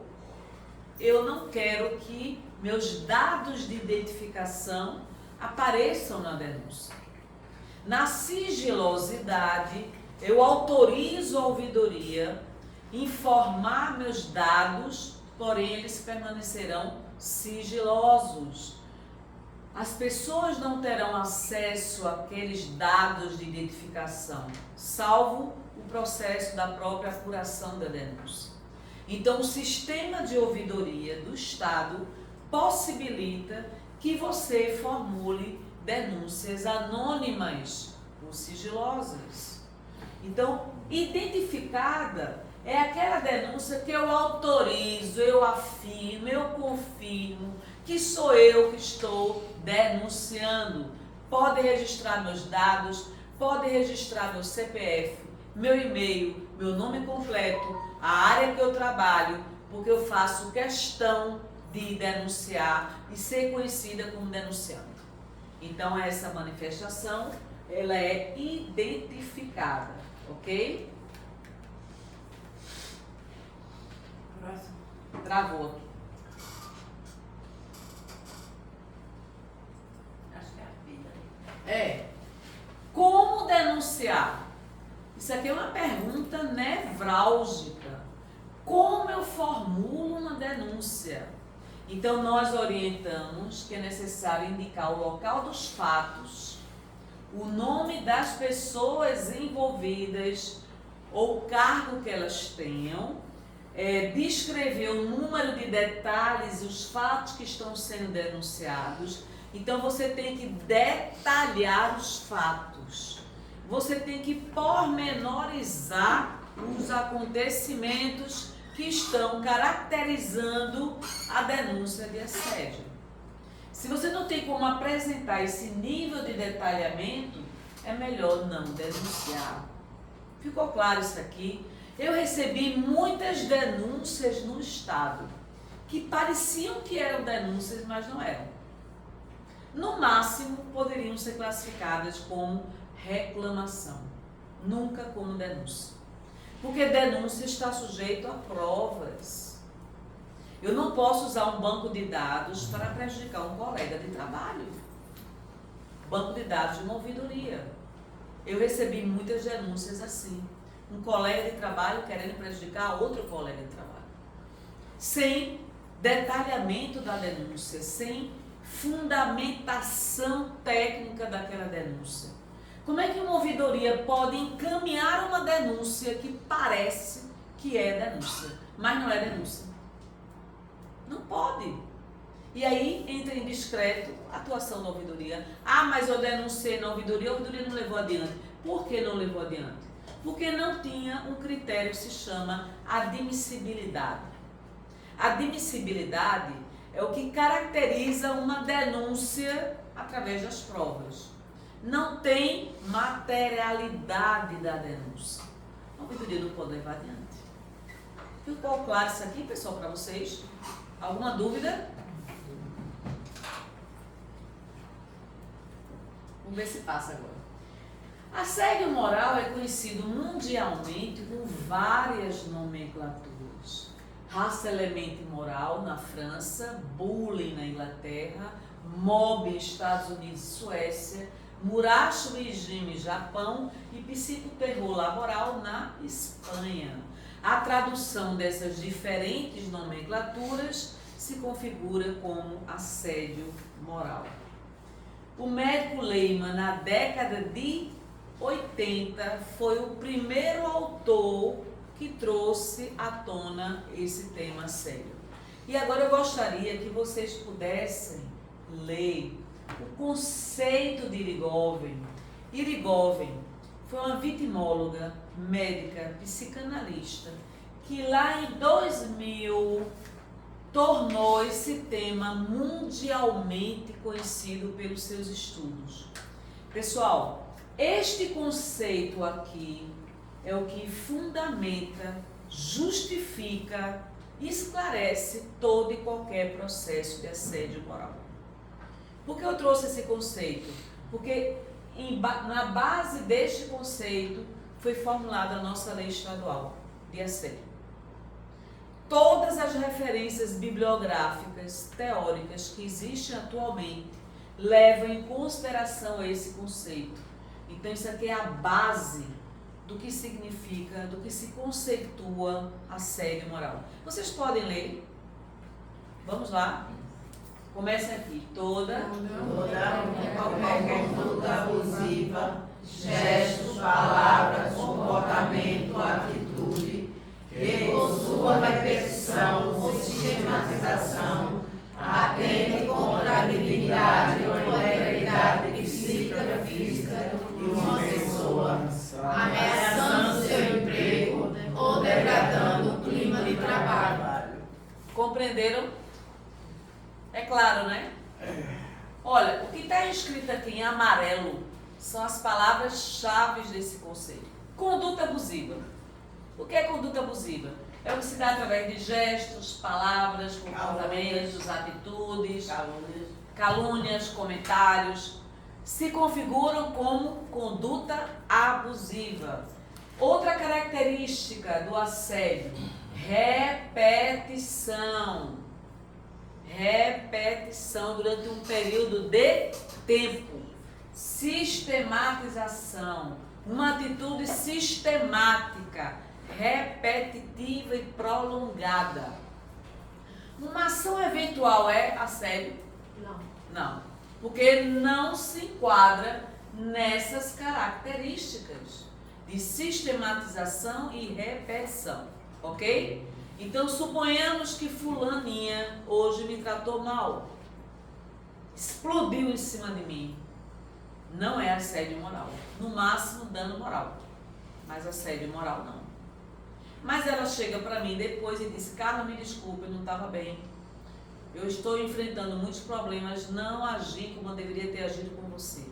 eu não quero que meus dados de identificação apareçam na denúncia. Na sigilosidade, eu autorizo a ouvidoria informar meus dados, porém eles permanecerão sigilosos. As pessoas não terão acesso àqueles dados de identificação, salvo o processo da própria apuração da denúncia. Então, o sistema de ouvidoria do Estado possibilita que você formule denúncias anônimas ou sigilosas. Então, identificada é aquela denúncia que eu autorizo, eu afirmo, eu confirmo que sou eu que estou denunciando. Pode registrar meus dados, pode registrar meu CPF, meu e-mail, meu nome completo, a área que eu trabalho, porque eu faço questão de denunciar e ser conhecida como denunciante. Então, essa manifestação, ela é identificada, ok? Próximo. Travou aqui. Acho que é a vida. É. Como denunciar? Isso aqui é uma pergunta nevrálgica. Como eu formulo uma denúncia? Então, nós orientamos que é necessário indicar o local dos fatos, o nome das pessoas envolvidas ou o cargo que elas tenham, descrever o número de detalhes e os fatos que estão sendo denunciados. Então, você tem que detalhar os fatos. Você tem que pormenorizar os acontecimentos que estão caracterizando a denúncia de assédio. Se você não tem como apresentar esse nível de detalhamento, é melhor não denunciar. Ficou claro isso aqui? Eu recebi muitas denúncias no Estado, que pareciam que eram denúncias, mas não eram. No máximo, poderiam ser classificadas como reclamação, nunca como denúncia. Porque denúncia está sujeito a provas. Eu não posso usar um banco de dados para prejudicar um colega de trabalho. Banco de dados de uma ouvidoria. Eu recebi muitas denúncias assim. Um colega de trabalho querendo prejudicar outro colega de trabalho. Sem detalhamento da denúncia, sem fundamentação técnica daquela denúncia. Como é que uma ouvidoria pode encaminhar uma denúncia que parece que é denúncia, mas não é denúncia? Não pode. E aí entra em discreto a atuação da ouvidoria. Ah, mas eu denunciei na ouvidoria, a ouvidoria não levou adiante. Por que não levou adiante? Porque não tinha um critério que se chama admissibilidade. Admissibilidade é o que caracteriza uma denúncia através das provas. Não tem materialidade da denúncia. A ouvidoria não pode levar adiante. Ficou claro isso aqui, pessoal, para vocês? Alguma dúvida? Vamos ver se passa agora. Assédio moral é conhecido mundialmente com várias nomenclaturas. Racialmente moral na França, bullying na Inglaterra, mob Estados Unidos e Suécia, muracho regime Japão e psicoterror laboral na Espanha. A tradução dessas diferentes nomenclaturas se configura como assédio moral. O médico Lehmann, na década de 80, foi o primeiro autor que trouxe à tona esse tema sério. E agora eu gostaria que vocês pudessem ler o conceito de Irigoyen. Irigoyen foi uma vitimóloga, médica, psicanalista, que lá em 2000 tornou esse tema mundialmente conhecido pelos seus estudos. Pessoal, este conceito aqui é o que fundamenta, justifica, esclarece todo e qualquer processo de assédio moral. Por que eu trouxe esse conceito? Porque na base deste conceito foi formulada a nossa lei estadual de assédio. Todas as referências bibliográficas, teóricas que existem atualmente levam em consideração esse conceito. Então isso aqui é a base do que significa, do que se conceitua assédio moral. Vocês podem ler? Vamos lá? Comece aqui. Toda qualquer conduta abusiva, gestos, palavras, comportamento, atitude, que por sua repetição ou sistematização atente contra a dignidade ou integridade psíquica, física de uma pessoa, ameaçando seu emprego ou degradando o clima de trabalho. Compreenderam? É claro, né? Olha, o que está escrito aqui em amarelo são as palavras-chave desse conceito. Conduta abusiva. O que é conduta abusiva? É o que se dá através de gestos, palavras, comportamentos, atitudes, calúnias, comentários. Se configuram como conduta abusiva. Outra característica do assédio: repetição. Repetição durante um período de tempo. Sistematização. Uma atitude sistemática, repetitiva e prolongada. Uma ação eventual é assédio? Não. Porque não se enquadra nessas características de sistematização e repetição. Ok? Então, suponhamos que fulaninha hoje me tratou mal. Explodiu em cima de mim. Não é assédio moral. No máximo, dano moral. Mas assédio moral não. Mas ela chega para mim depois e diz: Carla, me desculpe, eu não estava bem. Eu estou enfrentando muitos problemas, não agi como eu deveria ter agido com você.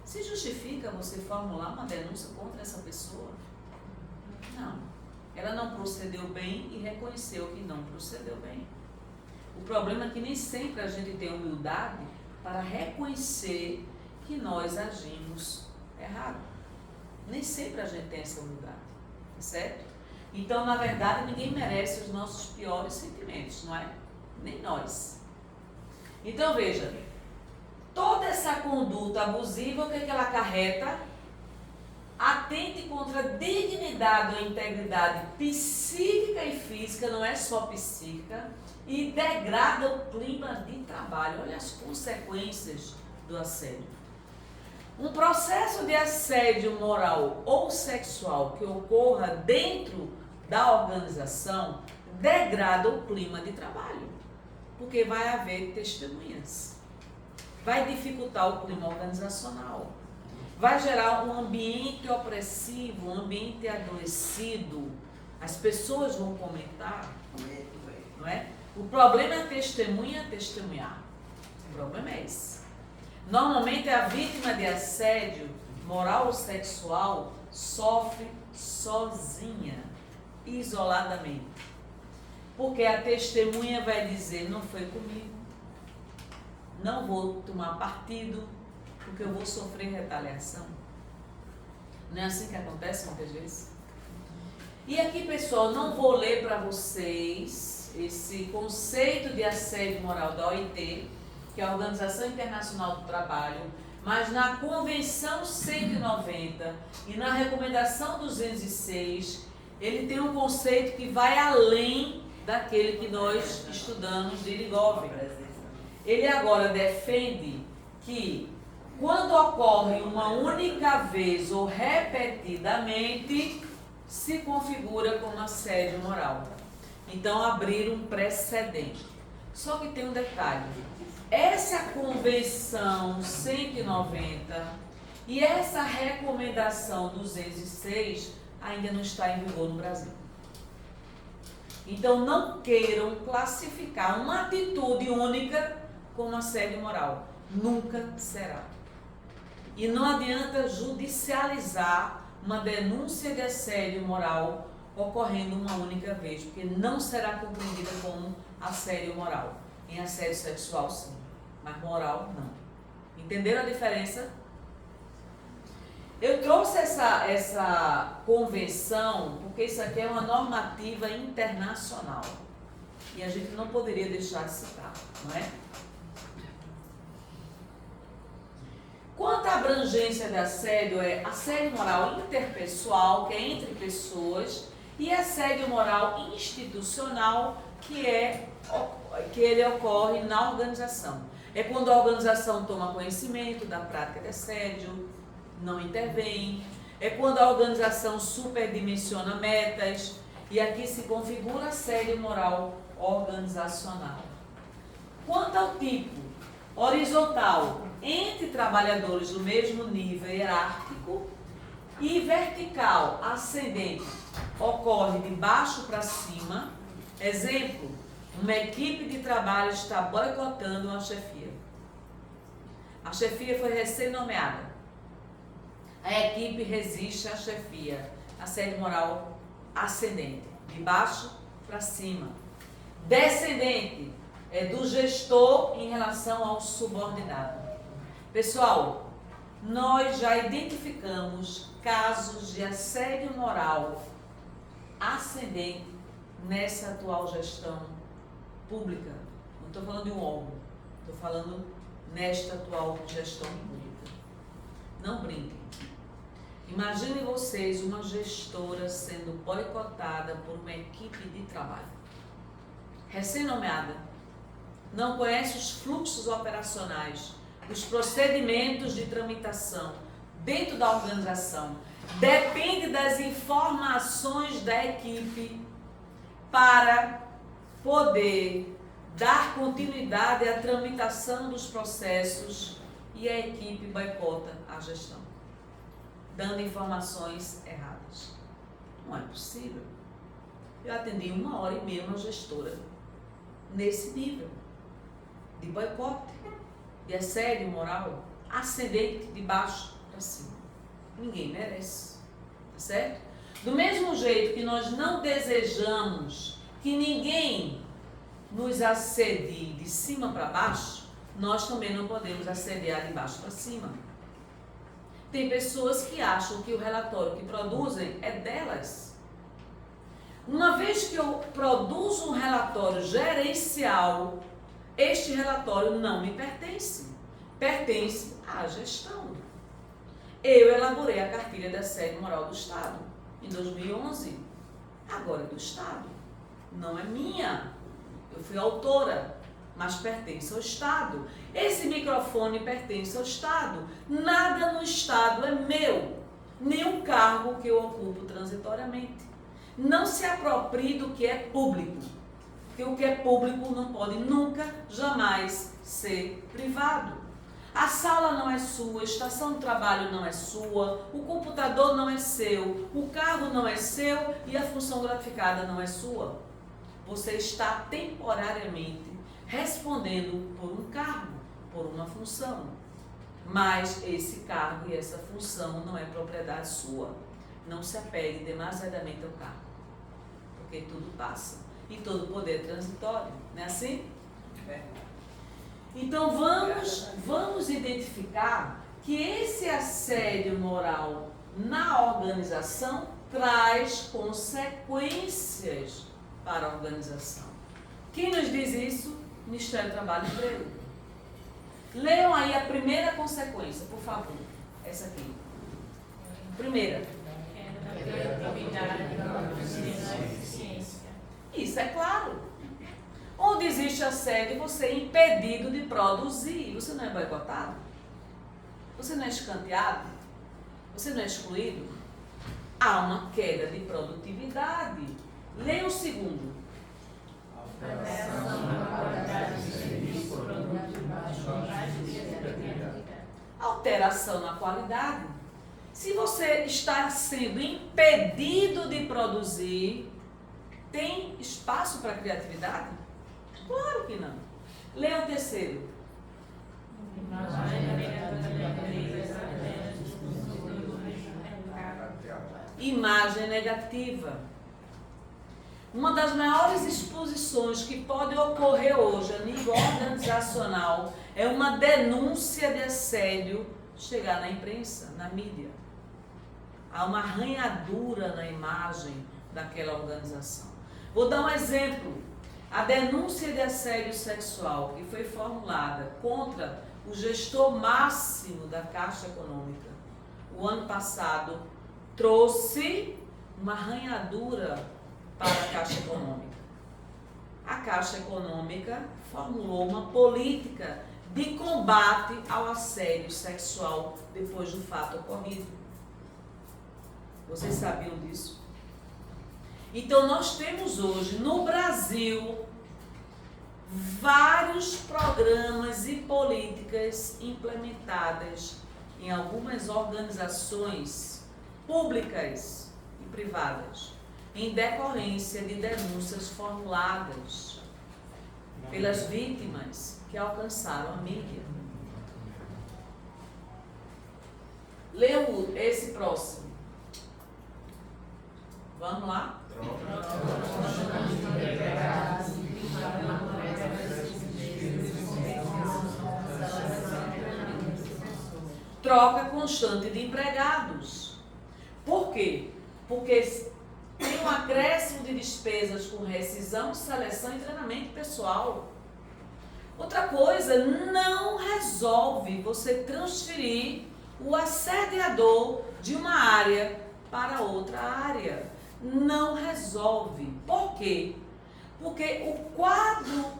Se justifica você formular uma denúncia contra essa pessoa? Não. Ela não procedeu bem e reconheceu que não procedeu bem. O problema é que nem sempre a gente tem humildade para reconhecer que nós agimos errado. Nem sempre a gente tem essa humildade, certo? Então, na verdade, ninguém merece os nossos piores sentimentos, não é? Nem nós. Então, veja, toda essa conduta abusiva, o que ela acarreta? Atente contra a dignidade ou integridade psíquica e física, não é só psíquica, e degrada o clima de trabalho. Olha as consequências do assédio. Um processo de assédio moral ou sexual que ocorra dentro da organização degrada o clima de trabalho, porque vai haver testemunhas, vai dificultar o clima organizacional, vai gerar um ambiente opressivo, um ambiente adoecido. As pessoas vão comentar, não é? O problema é testemunhar. O problema é esse. Normalmente a vítima de assédio moral ou sexual sofre sozinha, isoladamente. Porque a testemunha vai dizer: não foi comigo, não vou tomar partido, porque eu vou sofrer retaliação. Não é assim que acontece muitas vezes? E aqui, pessoal, não vou ler para vocês esse conceito de assédio moral da OIT, que é a Organização Internacional do Trabalho, mas na Convenção 190 e na Recomendação 206, ele tem um conceito que vai além daquele que nós estudamos de Ligoven. Ele agora defende que quando ocorre uma única vez ou repetidamente, se configura como assédio moral. Então, abrir um precedente. Só que tem um detalhe. Essa Convenção 190 e essa Recomendação 206 ainda não está em vigor no Brasil. Então, não queiram classificar uma atitude única como assédio moral. Nunca será. E não adianta judicializar uma denúncia de assédio moral ocorrendo uma única vez, porque não será compreendida como assédio moral. Em assédio sexual, sim, mas moral, não. Entenderam a diferença? Eu trouxe essa convenção porque isso aqui é uma normativa internacional e a gente não poderia deixar de citar, não é? Quanto à abrangência de assédio, é assédio moral interpessoal, que é entre pessoas, e assédio moral institucional, que ele ocorre na organização. É quando a organização toma conhecimento da prática de assédio, não intervém. É quando a organização superdimensiona metas, e aqui se configura assédio moral organizacional. Quanto ao tipo horizontal, entre trabalhadores do mesmo nível hierárquico, e vertical, ascendente, ocorre de baixo para cima. Exemplo, uma equipe de trabalho está boicotando uma chefia. A chefia foi recém-nomeada. A equipe resiste à chefia. Assédio moral ascendente, de baixo para cima. Descendente, é do gestor em relação ao subordinado. Pessoal, nós já identificamos casos de assédio moral ascendente nessa atual gestão pública. Não estou falando de um órgão, estou falando nesta atual gestão pública. Não brinquem. Imaginem vocês uma gestora sendo boicotada por uma equipe de trabalho. Recém-nomeada, não conhece os fluxos operacionais, os procedimentos de tramitação dentro da organização, depende das informações da equipe para poder dar continuidade à tramitação dos processos, e a equipe boicota a gestão, dando informações erradas. Não é possível. Eu atendi 1h30 uma gestora nesse nível de boicote, de assédio moral, ascendente de baixo para cima. Ninguém merece, tá certo? Do mesmo jeito que nós não desejamos que ninguém nos assedie de cima para baixo, nós também não podemos assediar de baixo para cima. Tem pessoas que acham que o relatório que produzem é delas. Uma vez que eu produzo um relatório gerencial, este relatório não me pertence. Pertence à gestão. Eu elaborei a cartilha de assédio moral do Estado em 2011. Agora é do Estado. Não é minha. Eu fui autora, mas pertence ao Estado. Esse microfone pertence ao Estado. Nada no Estado é meu. Nem o cargo que eu ocupo transitoriamente. Não se aproprie do que é público. Porque o que é público não pode nunca, jamais ser privado. A sala não é sua, a estação de trabalho não é sua, o computador não é seu, o carro não é seu e a função gratificada não é sua. Você está temporariamente respondendo por um cargo, por uma função. Mas esse cargo e essa função não é propriedade sua. Não se apegue demasiadamente ao cargo, porque tudo passa e todo poder é transitório, não é assim? Então vamos identificar que esse assédio moral na organização traz consequências para a organização. Quem nos diz isso? Ministério do Trabalho e Emprego. Leiam aí a primeira consequência, por favor. Essa aqui. Primeira. Isso é claro. Onde existe assédio, você é impedido de produzir. Você não é boicotado? Você não é escanteado? Você não é excluído? Há uma queda de produtividade. Leia o segundo. Alteração na qualidade. Se você está sendo impedido de produzir, tem espaço para criatividade? Claro que não. Leia o terceiro. Imagem negativa. Uma das maiores exposições que pode ocorrer hoje a nível organizacional é uma denúncia de assédio chegar na imprensa, na mídia. Há uma arranhadura na imagem daquela organização. Vou dar um exemplo. A denúncia de assédio sexual que foi formulada contra o gestor máximo da Caixa Econômica o ano passado trouxe uma arranhadura para a Caixa Econômica. A Caixa Econômica formulou uma política de combate ao assédio sexual depois do fato ocorrido. Vocês sabiam disso? Então, nós temos hoje no Brasil vários programas e políticas implementadas em algumas organizações públicas e privadas, em decorrência de denúncias formuladas pelas vítimas que alcançaram a mídia. Leu esse próximo. Vamos lá? Troca constante de empregados. Por quê? Porque tem um acréscimo de despesas com rescisão, seleção e treinamento pessoal. Outra coisa, não resolve você transferir o assediador de uma área para outra área. Não resolve. Por quê? Porque o quadro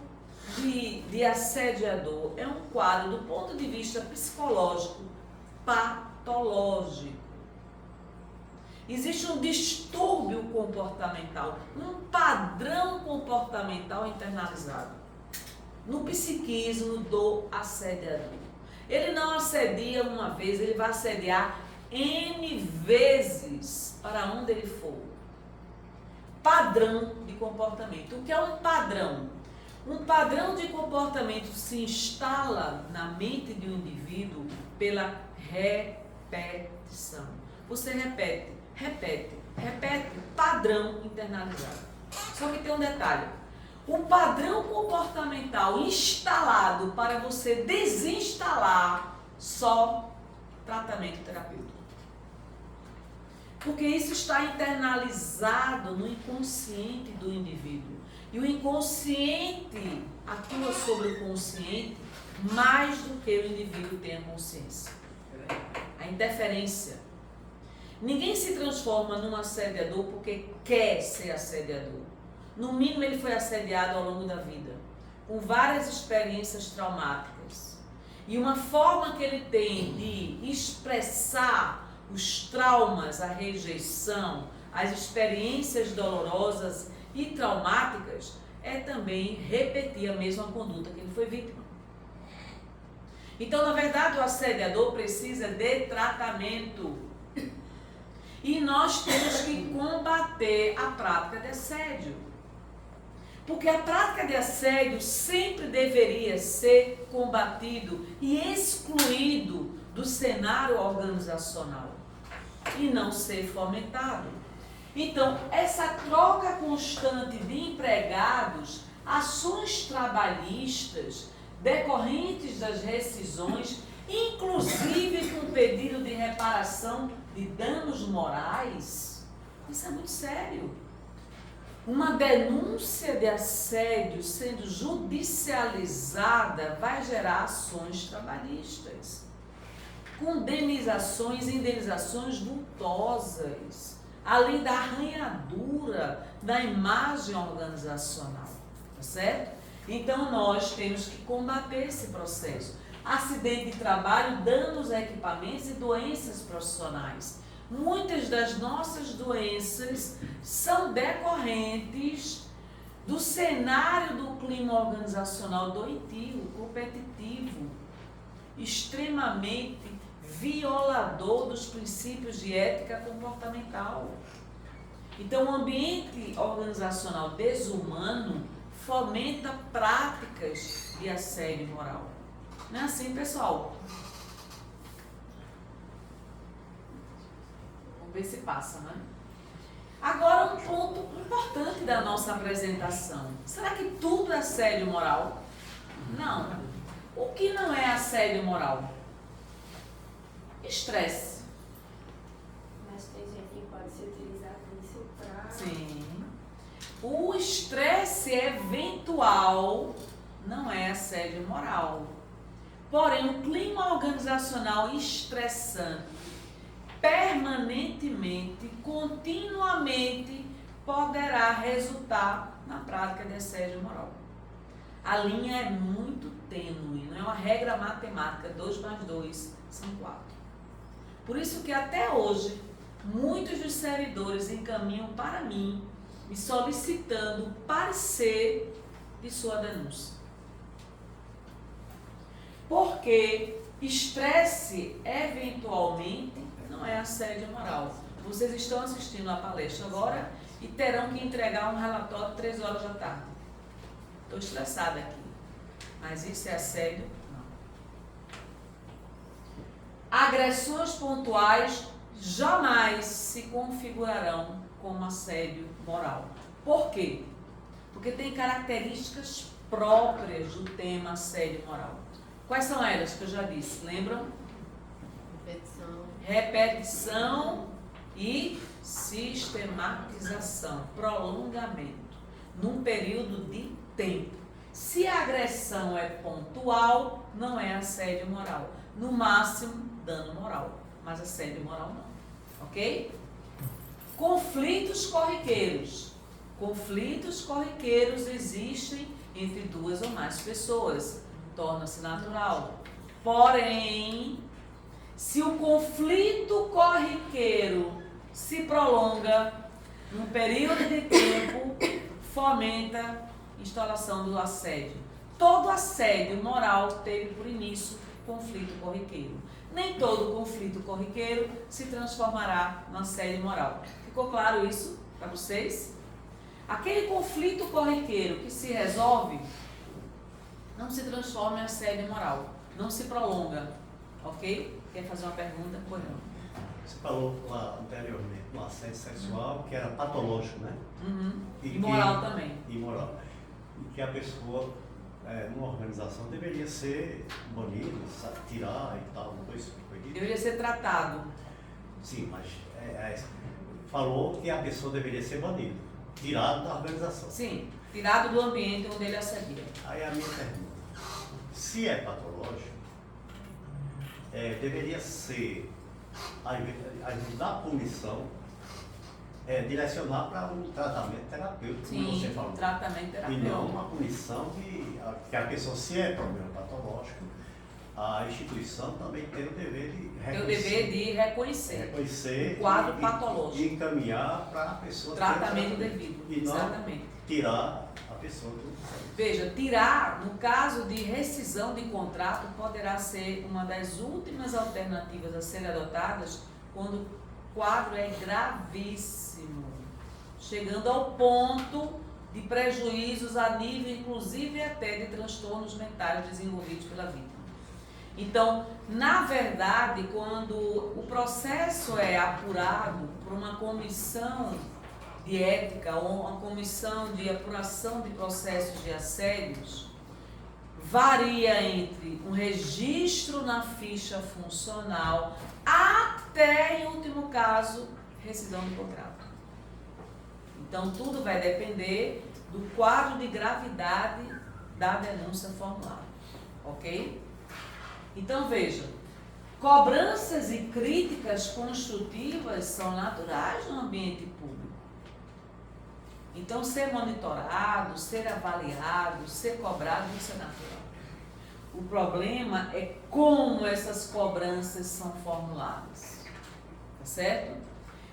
de assediador é um quadro do ponto de vista psicológico patológico. Existe um distúrbio comportamental, um padrão comportamental internalizado no psiquismo do assediador. Ele não assedia uma vez, ele vai assediar N vezes para onde ele for. Padrão de comportamento. O que é um padrão? Um padrão de comportamento se instala na mente de um indivíduo pela repetição. Você repete, padrão internalizado. Só que tem um detalhe. O padrão comportamental instalado para você desinstalar, só tratamento terapêutico. Porque isso está internalizado no inconsciente do indivíduo. E o inconsciente atua sobre o consciente mais do que o indivíduo tem a consciência. A interferência. Ninguém se transforma num assediador porque quer ser assediador. No mínimo, ele foi assediado ao longo da vida, com várias experiências traumáticas. E uma forma que ele tem de expressar os traumas, a rejeição, as experiências dolorosas e traumáticas é também repetir a mesma conduta que ele foi vítima. Então, na verdade, o assediador precisa de tratamento. E nós temos que combater a prática de assédio. Porque a prática de assédio sempre deveria ser combatido e excluído do cenário organizacional e não ser fomentado. Então, essa troca constante de empregados, ações trabalhistas decorrentes das rescisões, inclusive com pedido de reparação de danos morais. Isso é muito sério. Uma denúncia de assédio sendo judicializada vai gerar ações trabalhistas, com indenizações vultosas, além da arranhadura da imagem organizacional, tá certo? Então nós temos que combater esse processo. Acidente de trabalho, danos a equipamentos e doenças profissionais. Muitas das nossas doenças são decorrentes do cenário do clima organizacional doentio, competitivo, extremamente violador dos princípios de ética comportamental. Então, o ambiente organizacional desumano fomenta práticas de assédio moral. Não é assim, pessoal? Vamos ver se passa, né? Agora, um ponto importante da nossa apresentação. Será que tudo é assédio moral? Não. O que não é assédio moral? Estresse. Mas tem gente que pode ser utilizado isso para... Sim. O estresse eventual não é assédio moral. Porém, o clima organizacional estressante, permanentemente, continuamente, poderá resultar na prática de assédio moral. A linha é muito tênue, não é uma regra matemática, 2 mais 2 são 4. Por isso que até hoje, muitos dos servidores encaminham para mim, me solicitando o parecer de sua denúncia. Porque estresse, eventualmente, não é assédio moral. Vocês estão assistindo a palestra agora e terão que entregar um relatório 3 horas da tarde. Estou estressada aqui. Mas isso é assédio? Não. Agressões pontuais jamais se configurarão como assédio moral. Por quê? Porque tem características próprias do tema assédio moral. Quais são elas que eu já disse? Lembram? Repetição e sistematização, prolongamento, num período de tempo. Se a agressão é pontual, não é assédio moral. No máximo, dano moral, mas assédio moral não. Ok? Conflitos corriqueiros. Conflitos corriqueiros existem entre 2 ou mais pessoas. Torna-se natural. Porém, se o conflito corriqueiro se prolonga num período de tempo, fomenta a instalação do assédio. Todo assédio moral teve por início conflito corriqueiro. Nem todo conflito corriqueiro se transformará no assédio moral. Ficou claro isso para vocês? Aquele conflito corriqueiro que se resolve não se transforma em assédio moral, não se prolonga, ok? Quer fazer uma pergunta? Pois não. Você falou lá anteriormente no assédio sexual que era patológico, né? Uhum. E moral também. Imoral. E que a pessoa, numa organização, deveria ser banida, tirar e tal, não foi isso que foi dito? Deveria ser tratado. Sim, mas falou que a pessoa deveria ser banida, tirado da organização. Sim, tirado do ambiente onde ele assedia. Aí a minha pergunta, se é patológico, deveria ser, ao invés da punição, direcionar para um tratamento terapêutico, como você Sim, falou. tratamento E terapêutico. não uma punição que a pessoa, se é problema patológico, a instituição também tem o dever de Tem o dever de reconhecer o quadro patológico. E encaminhar para a pessoa Tratamento devido. E não Exatamente. tirar a pessoa do... Veja, tirar, no caso de rescisão de contrato, poderá ser uma das últimas alternativas a serem adotadas quando o quadro é gravíssimo, chegando ao ponto de prejuízos a nível, inclusive até de transtornos mentais desenvolvidos pela vítima. Então, na verdade, quando o processo é apurado por uma comissão de ética ou uma comissão de apuração de processos de assédios, varia entre um registro na ficha funcional até, em último caso, rescisão do contrato. Então, tudo vai depender do quadro de gravidade da denúncia formulada, ok? Então, veja, cobranças e críticas construtivas são naturais no ambiente público. Então, ser monitorado, ser avaliado, ser cobrado, isso é natural. O problema é como essas cobranças são formuladas, tá certo?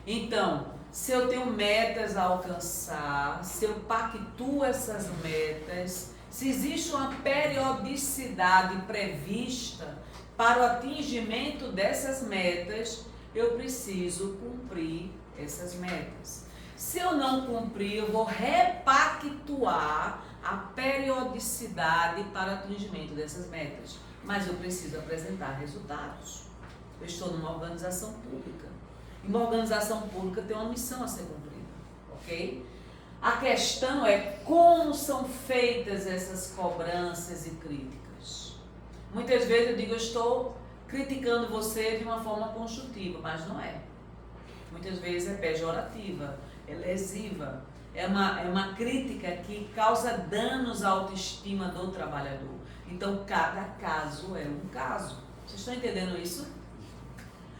Então, se eu tenho metas a alcançar, se eu pactuo essas metas, se existe uma periodicidade prevista para o atingimento dessas metas, eu preciso cumprir essas metas. Se eu não cumprir, eu vou repactuar a periodicidade para o atingimento dessas metas. Mas eu preciso apresentar resultados. Eu estou numa organização pública. E uma organização pública tem uma missão a ser cumprida, ok? A questão é como são feitas essas cobranças e críticas. Muitas vezes eu digo, eu estou criticando você de uma forma construtiva, mas não é. Muitas vezes é pejorativa, é lesiva, é uma crítica que causa danos à autoestima do trabalhador. Então, cada caso é um caso. Vocês estão entendendo isso?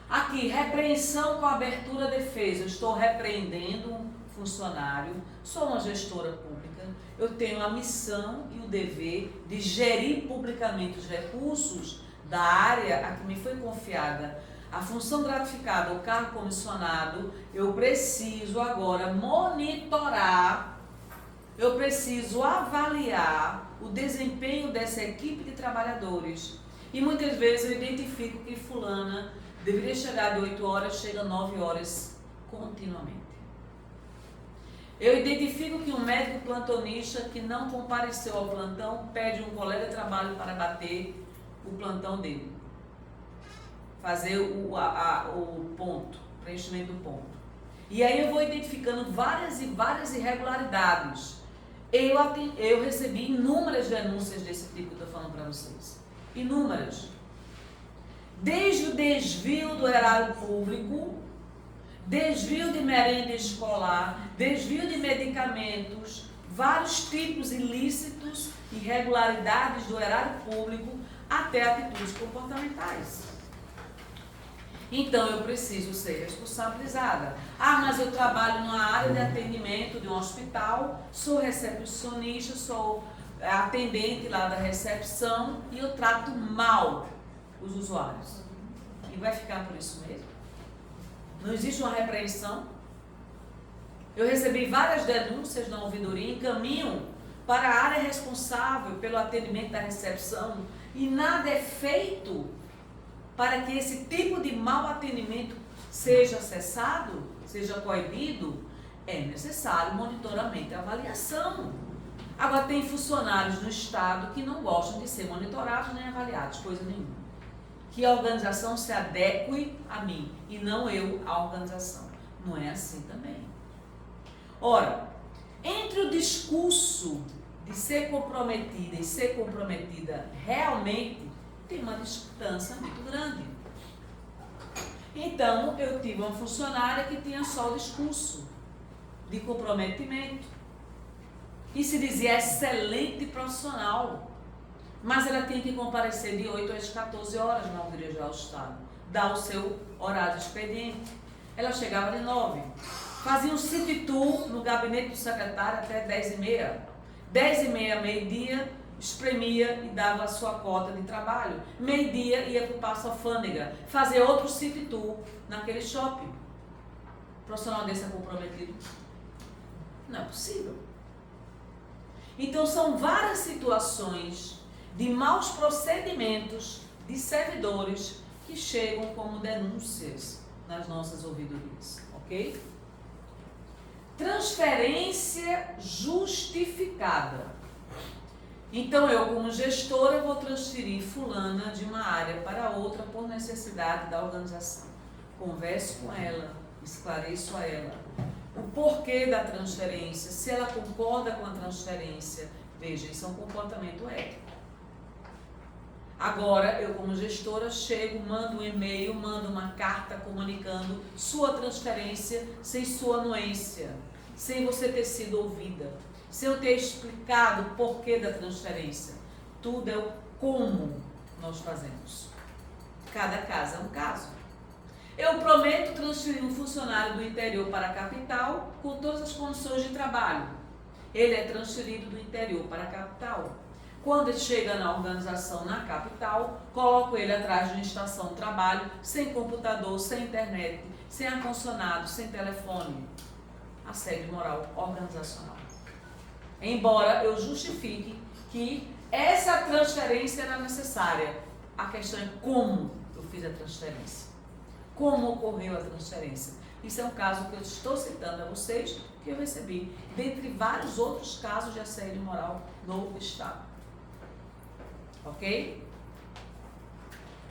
Aqui, repreensão com abertura defesa. Eu estou repreendendo um funcionário, sou uma gestora pública, eu tenho a missão e o dever de gerir publicamente os recursos da área a que me foi confiada a função gratificada, o cargo comissionado. Eu preciso agora monitorar, eu preciso avaliar o desempenho dessa equipe de trabalhadores. E muitas vezes eu identifico que fulana deveria chegar de 8 horas, chega 9 horas continuamente. Eu identifico que um médico plantonista que não compareceu ao plantão pede um colega de trabalho para bater o plantão dele. Fazer o ponto, preenchimento do ponto. E aí eu vou identificando várias irregularidades. Eu recebi inúmeras denúncias desse tipo que eu estou falando para vocês. Inúmeras. Desde o desvio do erário público, desvio de merenda escolar, desvio de medicamentos, vários tipos ilícitos, irregularidades do erário público, até atitudes comportamentais. Então, eu preciso ser responsabilizada. Ah, mas eu trabalho numa área de atendimento de um hospital, sou recepcionista, sou atendente lá da recepção e eu trato mal os usuários. E vai ficar por isso mesmo? Não existe uma repreensão? Eu recebi várias denúncias na ouvidoria, encaminho para a área responsável pelo atendimento da recepção e nada é feito para que esse tipo de mau atendimento seja cessado, seja coibido. É necessário monitoramento e avaliação. Agora, tem funcionários no Estado que não gostam de ser monitorados nem avaliados, coisa nenhuma. Que a organização se adeque a mim e não eu à organização. Não é assim também. Ora, entre o discurso de ser comprometida e ser comprometida realmente, tem uma distância muito grande. Então, eu tive uma funcionária que tinha só o discurso de comprometimento e se dizia excelente profissional, mas ela tinha que comparecer de 8 às 14 horas na ouvidoria geral do Estado, dar o seu horário de expediente. Ela chegava de 9, fazia um city tour no gabinete do secretário até 10h30. 10h30, meio-dia, espremia e dava a sua cota de trabalho. Meio-dia ia para o Paço Alfândega, fazer outro city tour naquele shopping. O profissional desse é comprometido? Não é possível. Então são várias situações de maus procedimentos de servidores que chegam como denúncias nas nossas ouvidorias, ok? Transferência justificada. Então, eu, como gestora, vou transferir fulana de uma área para outra por necessidade da organização. Converso com ela, esclareço a ela o porquê da transferência, se ela concorda com a transferência. Veja, isso é um comportamento ético. Agora, eu como gestora chego, mando um e-mail, mando uma carta comunicando sua transferência sem sua anuência, sem você ter sido ouvida, sem eu ter explicado o porquê da transferência. Tudo é o como nós fazemos. Cada caso é um caso. Eu prometo transferir um funcionário do interior para a capital com todas as condições de trabalho. Ele é transferido do interior para a capital. Quando ele chega na organização na capital, coloco ele atrás de uma estação de trabalho, sem computador, sem internet, sem ar-condicionado, sem telefone. Assédio moral organizacional. Embora eu justifique que essa transferência era necessária, a questão é como eu fiz a transferência. Como ocorreu a transferência. Isso é um caso que eu estou citando a vocês, que eu recebi, dentre vários outros casos de assédio moral no Estado. Ok?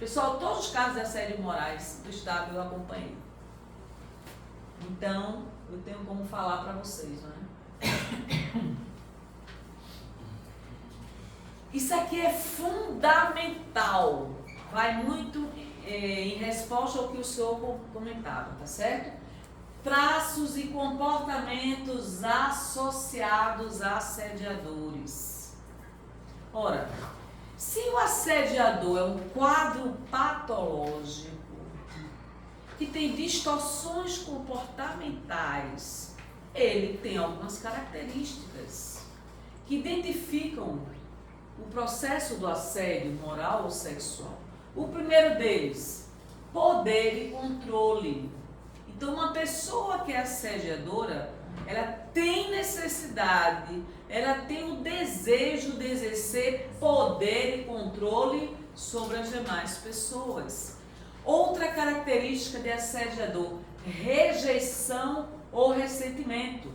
Pessoal, todos os casos de assédio morais do Estado eu acompanhei. Então, eu tenho como falar para vocês, não é? Isso aqui é fundamental. Vai muito em resposta ao que o senhor comentava, tá certo? Traços e comportamentos associados a assediadores. Ora, se o assediador é um quadro patológico que tem distorções comportamentais, ele tem algumas características que identificam o processo do assédio moral ou sexual. O primeiro deles, poder e controle. Então, uma pessoa que é assediadora, ela tem necessidade, ela tem o desejo de exercer poder e controle sobre as demais pessoas. Outra característica de assediador, rejeição ou ressentimento.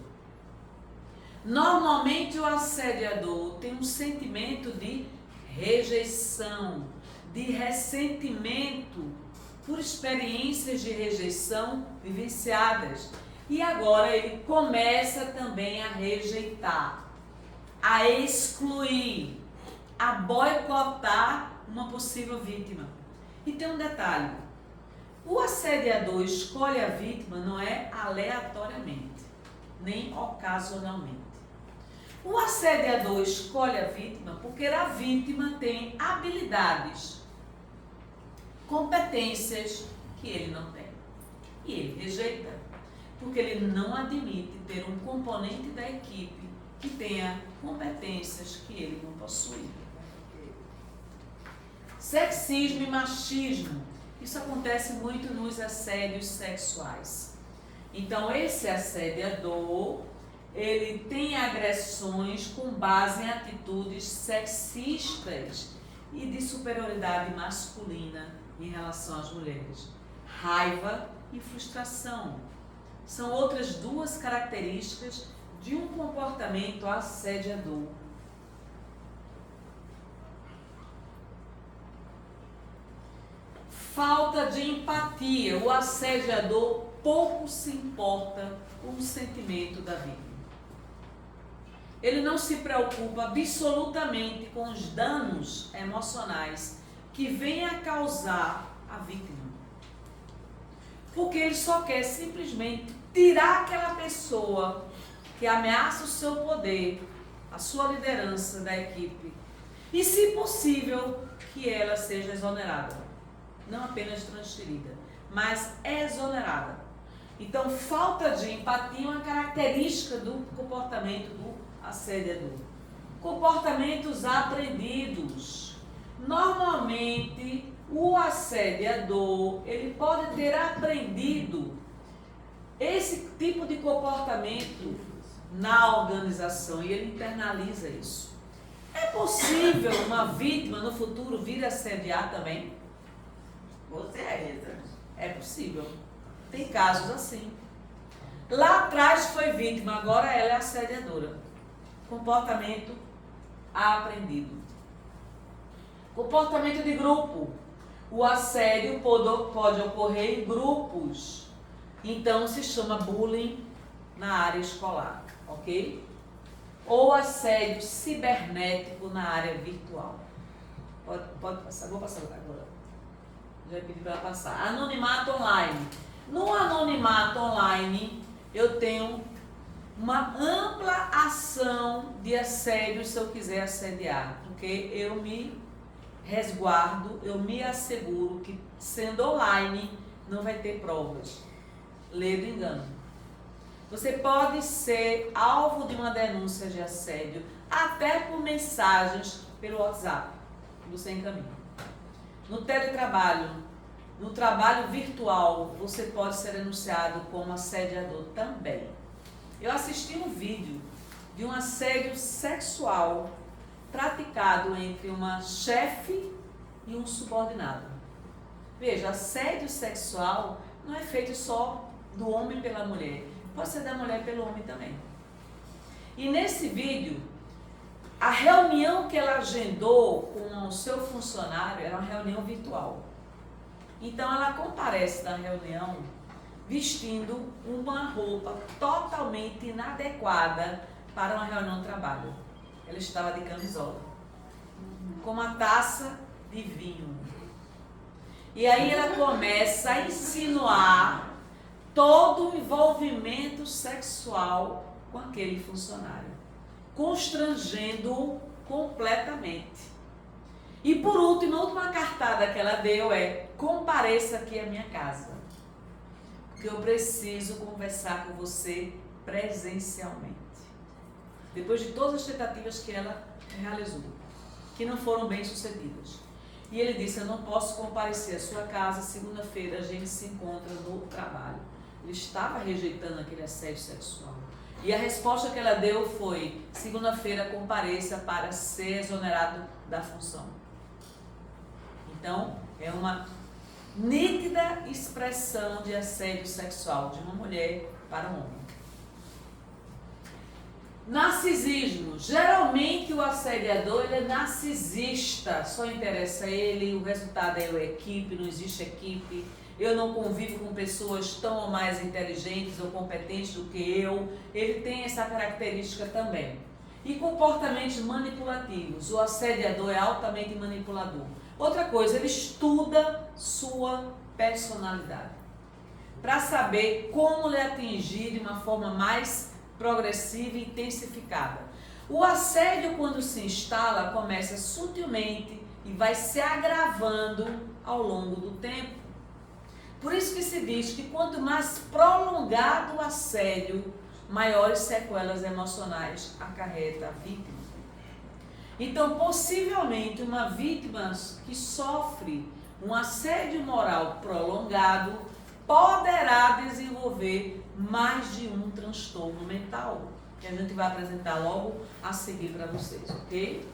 Normalmente o assediador tem um sentimento de rejeição, de ressentimento por experiências de rejeição vivenciadas. E agora ele começa também a rejeitar, a excluir, a boicotar uma possível vítima. E tem um detalhe, o assediador escolhe a vítima não é aleatoriamente, nem ocasionalmente. O assediador escolhe a vítima porque a vítima tem habilidades, competências que ele não tem. E ele rejeita, porque ele não admite ter um componente da equipe que tenha competências que ele não possui. Sexismo e machismo. Isso acontece muito nos assédios sexuais. Então, esse assediador, ele tem agressões com base em atitudes sexistas e de superioridade masculina em relação às mulheres. Raiva e frustração são outras duas características de um comportamento assediador. Falta de empatia. O assediador pouco se importa com o sentimento da vítima. Ele não se preocupa absolutamente com os danos emocionais que venha a causar a vítima. Porque ele só quer simplesmente tirar aquela pessoa que ameaça o seu poder, a sua liderança da equipe. E, se possível, que ela seja exonerada. Não apenas transferida, mas exonerada. Então, falta de empatia é uma característica do comportamento do assediador. Comportamentos aprendidos. Normalmente, o assediador, ele pode ter aprendido esse tipo de comportamento na organização e ele internaliza isso. É possível uma vítima no futuro vir a assediar também? Você é Isa. É possível. Tem casos assim. Lá atrás foi vítima, agora ela é assediadora. Comportamento aprendido. Comportamento de grupo. O assédio pode ocorrer em grupos. Então se chama bullying na área escolar, ok? Ou assédio cibernético na área virtual. pode passar, vou passar agora. Já pedi para ela passar. Anonimato online. No anonimato online, eu tenho uma ampla ação de assédio se eu quiser assediar, porque eu me resguardo, eu me asseguro que, sendo online, não vai ter provas. Lê do engano. Você pode ser alvo de uma denúncia de assédio até por mensagens pelo WhatsApp que você encaminha. No teletrabalho, no trabalho virtual, você pode ser denunciado como assediador também. Eu assisti um vídeo de um assédio sexual praticado entre uma chefe e um subordinado. Veja, assédio sexual não é feito só do homem pela mulher, pode ser da mulher pelo homem também. E nesse vídeo, a reunião que ela agendou com o seu funcionário era uma reunião virtual. Então ela comparece na reunião vestindo uma roupa totalmente inadequada para uma reunião de trabalho. Ela estava de camisola, com uma taça de vinho. E aí ela começa a insinuar todo o envolvimento sexual com aquele funcionário, constrangendo-o completamente. E por último, a última cartada que ela deu é: compareça aqui à minha casa, porque eu preciso conversar com você presencialmente. Depois de todas as tentativas que ela realizou, que não foram bem sucedidas. E ele disse: eu não posso comparecer à sua casa, segunda-feira a gente se encontra no trabalho. Ele estava rejeitando aquele assédio sexual. E a resposta que ela deu foi: segunda-feira compareça para ser exonerado da função. Então, é uma nítida expressão de assédio sexual de uma mulher para um homem. Narcisismo. Geralmente o assediador ele é narcisista, só interessa ele, o resultado é a equipe, não existe equipe. Eu não convivo com pessoas tão ou mais inteligentes ou competentes do que eu. Ele tem essa característica também. E comportamentos manipulativos. O assediador é altamente manipulador. Outra coisa, ele estuda sua personalidade para saber como lhe atingir de uma forma mais progressiva e intensificada. O assédio, quando se instala, começa sutilmente e vai se agravando ao longo do tempo. Por isso que se diz que quanto mais prolongado o assédio, maiores sequelas emocionais acarreta a vítima. Então, possivelmente, uma vítima que sofre um assédio moral prolongado poderá desenvolver mais de um transtorno mental, que a gente vai apresentar logo a seguir para vocês, ok?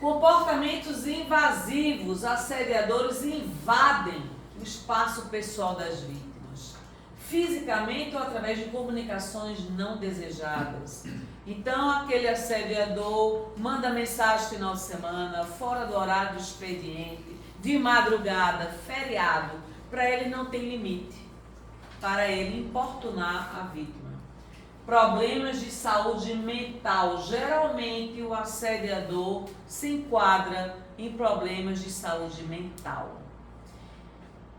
Comportamentos invasivos. Assediadores invadem o espaço pessoal das vítimas, fisicamente ou através de comunicações não desejadas. Então, aquele assediador manda mensagem final de semana, fora do horário do expediente, de madrugada, feriado, para ele não tem limite, para ele importunar a vítima. Problemas de saúde mental. Geralmente o assediador se enquadra em problemas de saúde mental.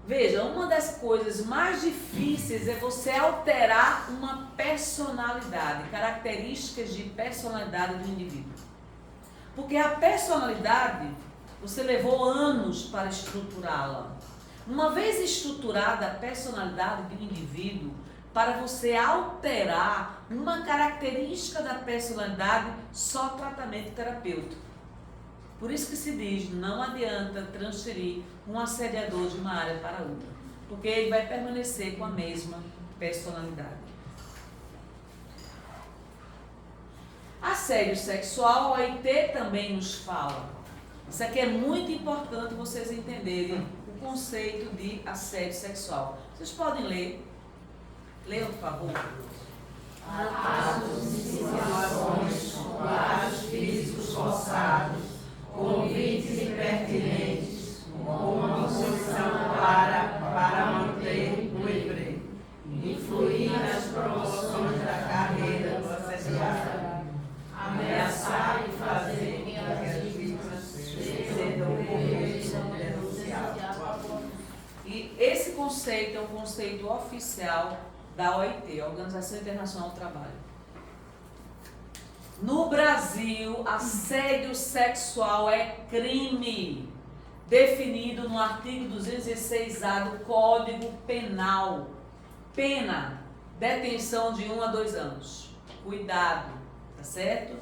Veja, uma das coisas mais difíceis é você alterar uma personalidade, características de personalidade do indivíduo. Porque a personalidade, você levou anos para estruturá-la. Uma vez estruturada a personalidade do indivíduo, para você alterar uma característica da personalidade, só tratamento terapêutico. Por isso que se diz, não adianta transferir um assediador de uma área para outra, porque ele vai permanecer com a mesma personalidade. Assédio sexual, a OIT também nos fala. Isso aqui é muito importante vocês entenderem o conceito de assédio sexual. Vocês podem ler? Leiam, por favor. Atos, insinuações, lábios físicos forçados, convites impertinentes, ou uma posição para manter o emprego, influir nas promoções da carreira do assediado, ameaçar e fazer com que as vítimas conceito é um conceito oficial da OIT, Organização Internacional do Trabalho. No Brasil, assédio sexual é crime, definido no artigo 206A do Código Penal. Pena, detenção de 1 a 2 anos. Cuidado, tá certo?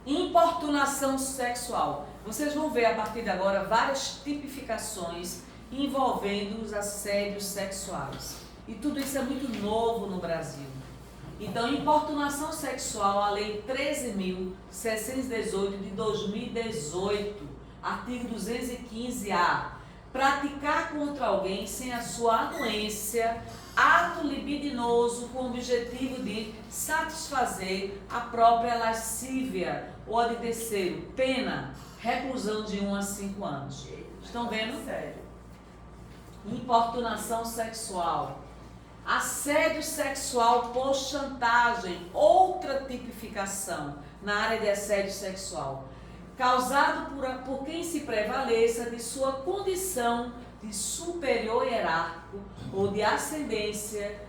Importunação sexual. Vocês vão ver a partir de agora várias tipificações envolvendo os assédios sexuais. E tudo isso é muito novo no Brasil. Então, importunação sexual, a Lei 13.618 de 2018, artigo 215A, praticar contra alguém sem a sua anuência, ato libidinoso com o objetivo de satisfazer a própria lascívia ou a de terceiro, pena, reclusão de 1 a 5 anos. Estão vendo? Sério. Importunação sexual. Assédio sexual por chantagem, outra tipificação na área de assédio sexual, causado por quem se prevaleça de sua condição de superior hierárquico ou de ascendência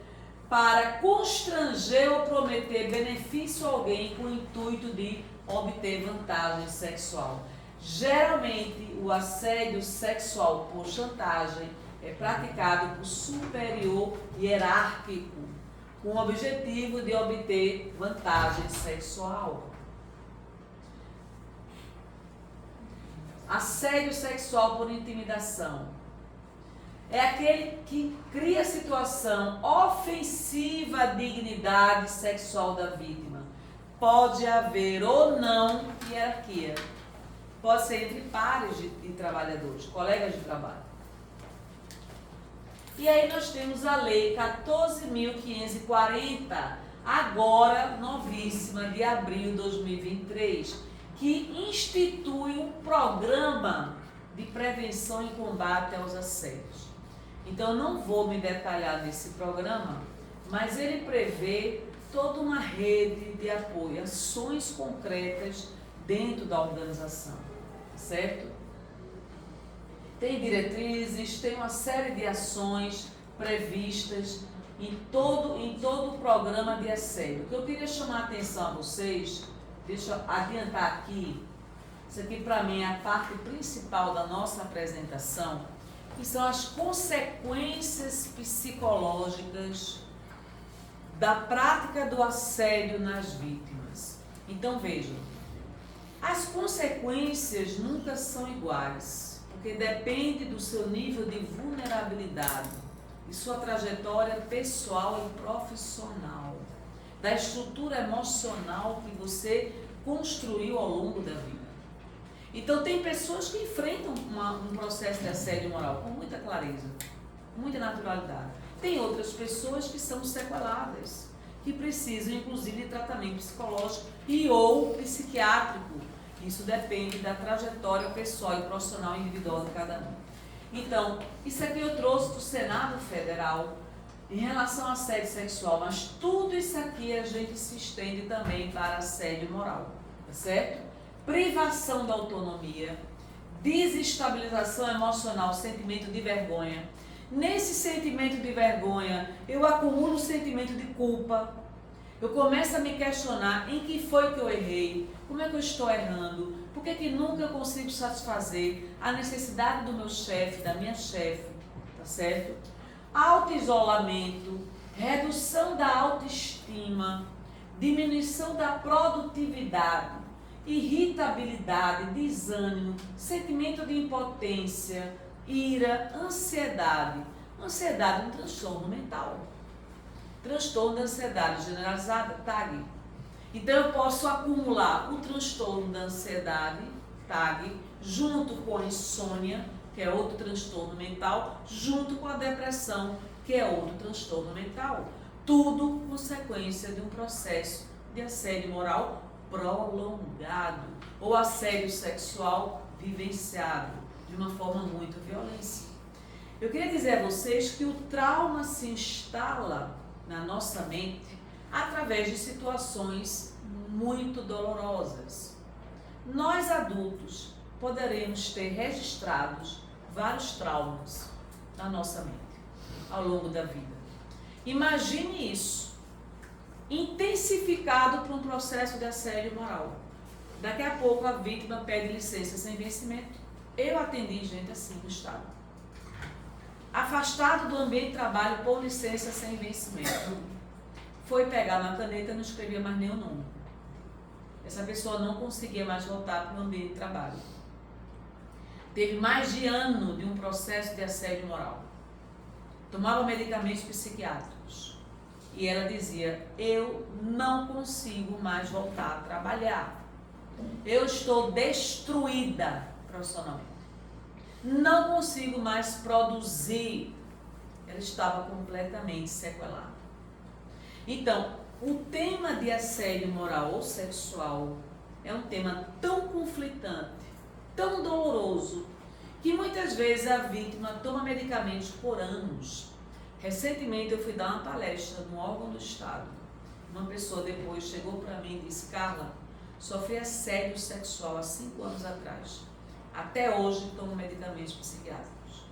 para constranger ou prometer benefício a alguém com o intuito de obter vantagem sexual. Geralmente, o assédio sexual por chantagem é praticado por superior hierárquico, com o objetivo de obter vantagem sexual. Assédio sexual por intimidação é aquele que cria situação ofensiva à dignidade sexual da vítima. Pode haver ou não hierarquia. Pode ser entre pares de trabalhadores, colegas de trabalho. E aí nós temos a Lei 14.540, agora novíssima, de abril de 2023, que institui um programa de prevenção e combate aos assédios. Então, eu não vou me detalhar nesse programa, mas ele prevê toda uma rede de apoio, ações concretas dentro da organização, certo? Tem diretrizes, tem uma série de ações previstas em todo o programa de assédio. O que eu queria chamar a atenção a vocês, deixa eu adiantar aqui, isso aqui para mim é a parte principal da nossa apresentação, que são as consequências psicológicas da prática do assédio nas vítimas. Então vejam, as consequências nunca são iguais, porque depende do seu nível de vulnerabilidade, de sua trajetória pessoal e profissional, da estrutura emocional que você construiu ao longo da vida. Então tem pessoas que enfrentam um processo de assédio moral com muita clareza, com muita naturalidade. Tem outras pessoas que são sequeladas, que precisam inclusive de tratamento psicológico e ou psiquiátrico. Isso depende da trajetória pessoal e profissional individual de cada um. Então, isso aqui eu trouxe do Senado Federal em relação a assédio sexual, mas tudo isso aqui a gente se estende também para assédio moral, tá certo? Privação da autonomia, desestabilização emocional, sentimento de vergonha. Nesse sentimento de vergonha, eu acumulo o sentimento de culpa. Eu começo a me questionar em que foi que eu errei, como é que eu estou errando, por que nunca eu consigo satisfazer a necessidade do meu chefe, da minha chefe, tá certo? Auto-isolamento, redução da autoestima, diminuição da produtividade, irritabilidade, desânimo, sentimento de impotência, ira, ansiedade. Ansiedade é um transtorno mental. Transtorno de ansiedade generalizada, TAG. Então eu posso acumular o transtorno da ansiedade, TAG, junto com a insônia, que é outro transtorno mental, junto com a depressão, que é outro transtorno mental. Tudo consequência de um processo de assédio moral prolongado ou assédio sexual vivenciado de uma forma muito violenta. Eu queria dizer a vocês que o trauma se instala na nossa mente através de situações muito dolorosas. Nós adultos poderemos ter registrados vários traumas na nossa mente ao longo da vida. Imagine isso, intensificado por um processo de assédio moral. Daqui a pouco a vítima pede licença sem vencimento. Eu atendi gente assim no estado. Afastado do ambiente de trabalho por licença sem vencimento. Foi pegar uma caneta e não escrevia mais nem o nome. Essa pessoa não conseguia mais voltar para o ambiente de trabalho. Teve mais de ano de um processo de assédio moral. Tomava medicamentos psiquiátricos. E ela dizia, eu não consigo mais voltar a trabalhar. Eu estou destruída profissionalmente. Não consigo mais produzir. Ela estava completamente sequelada. Então, o tema de assédio moral ou sexual é um tema tão conflitante, tão doloroso, que muitas vezes a vítima toma medicamentos por anos. Recentemente eu fui dar uma palestra no órgão do Estado. Uma pessoa depois chegou para mim e disse, Carla, sofri assédio sexual há 5 anos atrás. Até hoje tomo medicamentos psiquiátricos.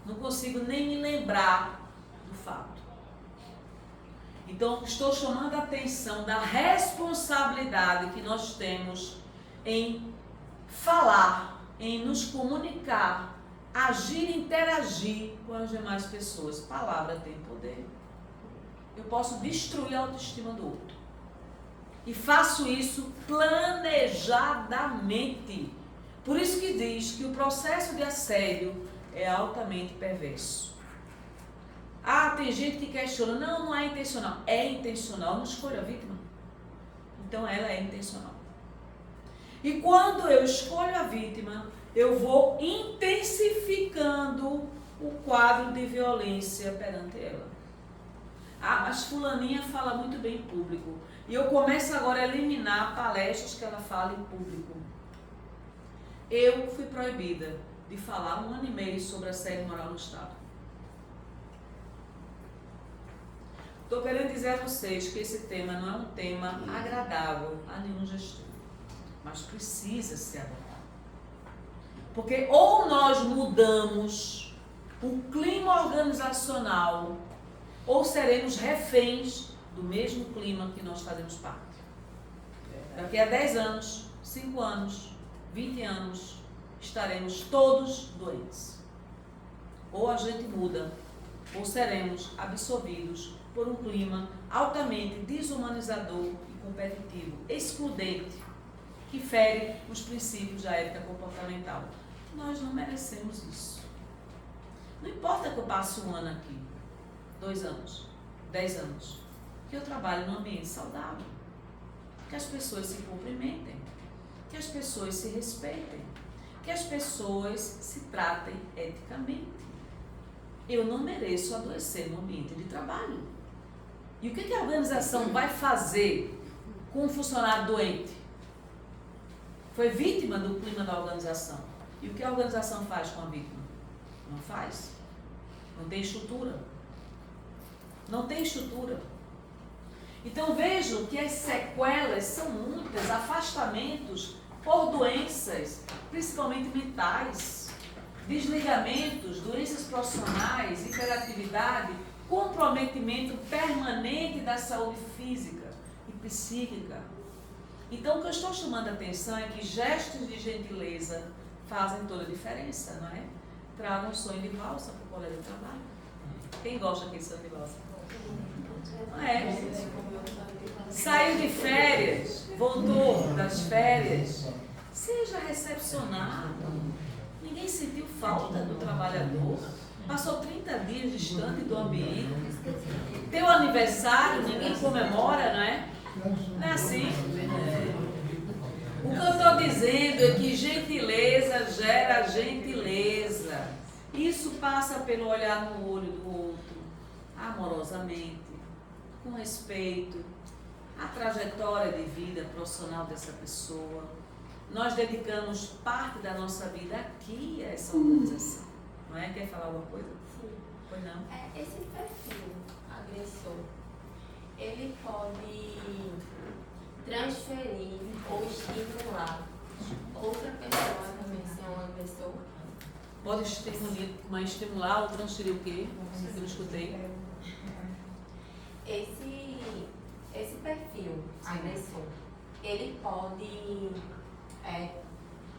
Não consigo nem me lembrar do fato. Então, estou chamando a atenção da responsabilidade que nós temos em falar, em nos comunicar, agir e interagir com as demais pessoas. Palavra tem poder. Eu posso destruir a autoestima do outro. E faço isso planejadamente. Por isso que diz que o processo de assédio é altamente perverso. Ah, tem gente que questiona, não é intencional. É intencional, não escolho a vítima. Então ela é intencional. E quando eu escolho a vítima, eu vou intensificando o quadro de violência perante ela. Ah, mas fulaninha fala muito bem em público. E eu começo agora a eliminar palestras que ela fala em público. Eu fui proibida de falar 1 ano e meio sobre assédio moral no Estado. Estou querendo dizer a vocês que esse tema não é um tema agradável a nenhum gestor, mas precisa ser abordado. Porque ou nós mudamos o clima organizacional, ou seremos reféns do mesmo clima que nós fazemos parte. Daqui a 10 anos, 5 anos, 20 anos, estaremos todos doentes. Ou a gente muda, ou seremos absorvidos por um clima altamente desumanizador e competitivo, excludente, que fere os princípios da ética comportamental. Nós não merecemos isso. Não importa que eu passe 1 ano aqui, 2 anos, 10 anos, que eu trabalhe num ambiente saudável, que as pessoas se cumprimentem, que as pessoas se respeitem, que as pessoas se tratem eticamente. Eu não mereço adoecer no ambiente de trabalho. E o que a organização vai fazer com um funcionário doente? Foi vítima do clima da organização. E o que a organização faz com a vítima? Não faz. Não tem estrutura. Não tem estrutura. Então vejam que as sequelas são muitas, afastamentos por doenças, principalmente mentais, desligamentos, doenças profissionais, hiperatividade, comprometimento permanente da saúde física e psíquica. Então, o que eu estou chamando a atenção é que gestos de gentileza fazem toda a diferença, não é? Traga um sonho de valsa para o colega de trabalho. Quem gosta daquele sonho de valsa? Não é? Saiu de férias, voltou das férias, seja recepcionado. Ninguém sentiu falta do trabalhador. Passou 30 dias distante do ambiente. Teu aniversário, ninguém comemora, não é? Não é assim? O que eu estou dizendo é que gentileza gera gentileza. Isso passa pelo olhar no olho do outro, amorosamente, com respeito, a trajetória de vida profissional dessa pessoa. Nós dedicamos parte da nossa vida aqui a essa organização. Não é? Quer falar alguma coisa? Sim. Pois não? Esse perfil agressor, ele pode transferir ou estimular outra pessoa também ser um agressor? Pode estimular ou transferir o quê? Eu não escutei. Esse perfil de agressor, ele pode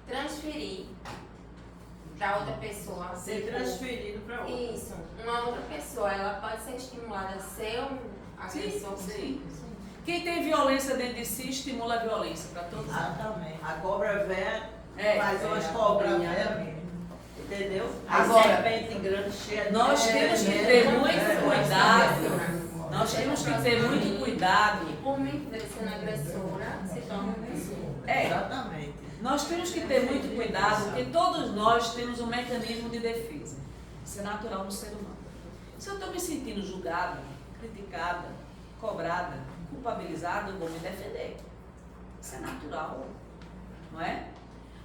transferir para outra pessoa. Ser tipo, transferido para outra. Isso. Uma outra pessoa, ela pode ser estimulada a ser um agressor. Sim. Quem tem violência dentro de si estimula a violência para todos. Exatamente. A cobra velha faz umas a cobrinhas. cobra velha. Entendeu? Agora, A serpente grande cheia de Nós temos que ter muito cuidado. Nós temos que ter muito cuidado. E por mim, sendo agressora, se torna agressora. Exatamente. Nós temos que ter muito cuidado, porque todos nós temos um mecanismo de defesa. Isso é natural no ser humano. Se eu estou me sentindo julgada, criticada, cobrada, culpabilizada, eu vou me defender. Isso é natural, não é?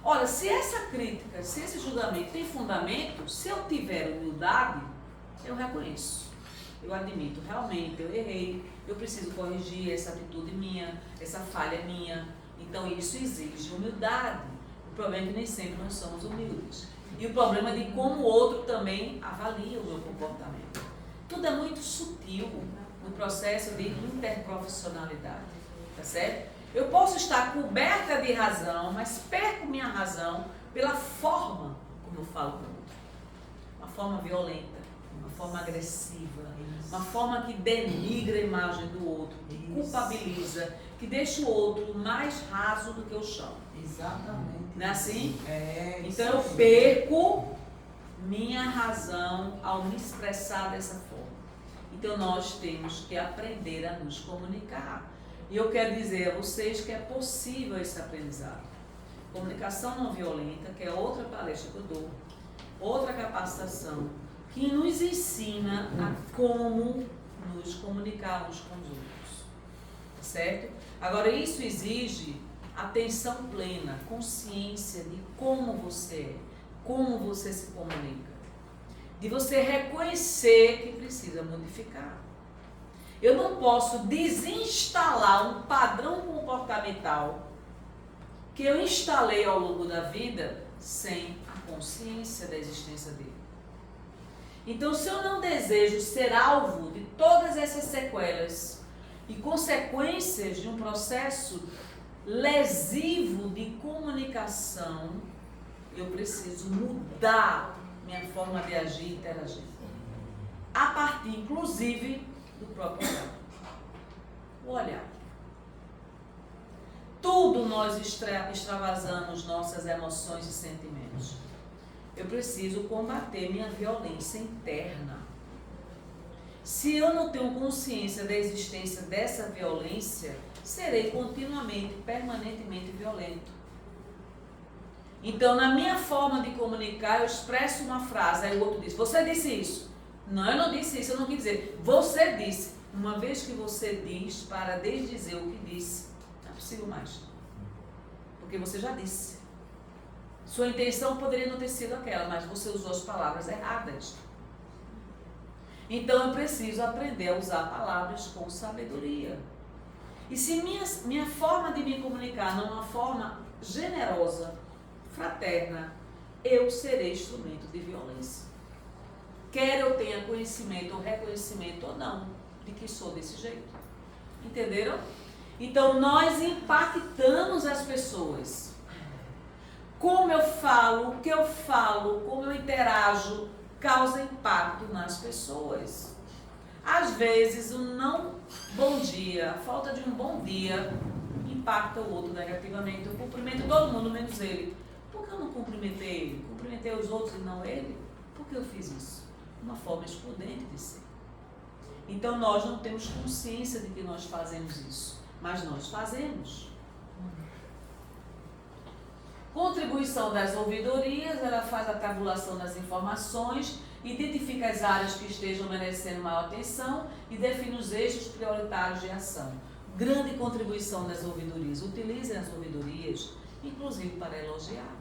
Olha, se essa crítica, se esse julgamento tem fundamento, se eu tiver humildade, eu reconheço. Eu admito, realmente, eu errei, eu preciso corrigir essa atitude minha, essa falha minha. Então isso exige humildade. O problema é que nem sempre nós somos humildes. E o problema é de como o outro também avalia o meu comportamento. Tudo é muito sutil no processo de interprofissionalidade, tá certo? Eu posso estar coberta de razão, mas perco minha razão pela forma como eu falo com o outro. Uma forma violenta, uma forma agressiva, uma forma que denigra a imagem do outro, que culpabiliza, que deixa o outro mais raso do que o chão. Exatamente. Não é assim? Isso Então eu perco minha razão ao me expressar dessa forma. Então nós temos que aprender a nos comunicar. E eu quero dizer a vocês que é possível esse aprendizado. Comunicação não violenta, que é outra palestra que eu dou, outra capacitação, que nos ensina a como nos comunicarmos com os outros. Certo? Agora, isso exige atenção plena, consciência de como você é, como você se comunica. De você reconhecer que precisa modificar. Eu não posso desinstalar um padrão comportamental que eu instalei ao longo da vida sem a consciência da existência dele. Então, se eu não desejo ser alvo de todas essas sequelas e consequências de um processo lesivo de comunicação, eu preciso mudar minha forma de agir e interagir. A partir, inclusive, do próprio olhar. O olhar. Tudo nós extravasamos nossas emoções e sentimentos. Eu preciso combater minha violência interna. Se eu não tenho consciência da existência dessa violência, serei continuamente, permanentemente violento. Então, na minha forma de comunicar, eu expresso uma frase, aí o outro diz, você disse isso. Não, eu não disse isso, eu não quis dizer. Você disse. Uma vez que você diz, para desdizer o que disse, não é possível mais. Porque você já disse. Sua intenção poderia não ter sido aquela, mas você usou as palavras erradas. Então eu preciso aprender a usar palavras com sabedoria. E se minha forma de me comunicar não é uma forma generosa, fraterna, eu serei instrumento de violência. Quer eu tenha conhecimento ou reconhecimento ou não, de que sou desse jeito. Entenderam? Então nós impactamos as pessoas. Como eu falo, o que eu falo, como eu interajo, causa impacto nas pessoas. Às vezes um não bom dia, a falta de um bom dia, impacta o outro negativamente. Eu cumprimento todo mundo, menos ele. Por que eu não cumprimentei ele? Cumprimentei os outros e não ele? Por que eu fiz isso? Uma forma excludente de ser. Então nós não temos consciência de que nós fazemos isso, mas nós fazemos. Contribuição das ouvidorias, ela faz a tabulação das informações, identifica as áreas que estejam merecendo maior atenção e define os eixos prioritários de ação. Grande contribuição das ouvidorias. Utilizem as ouvidorias, inclusive para elogiar.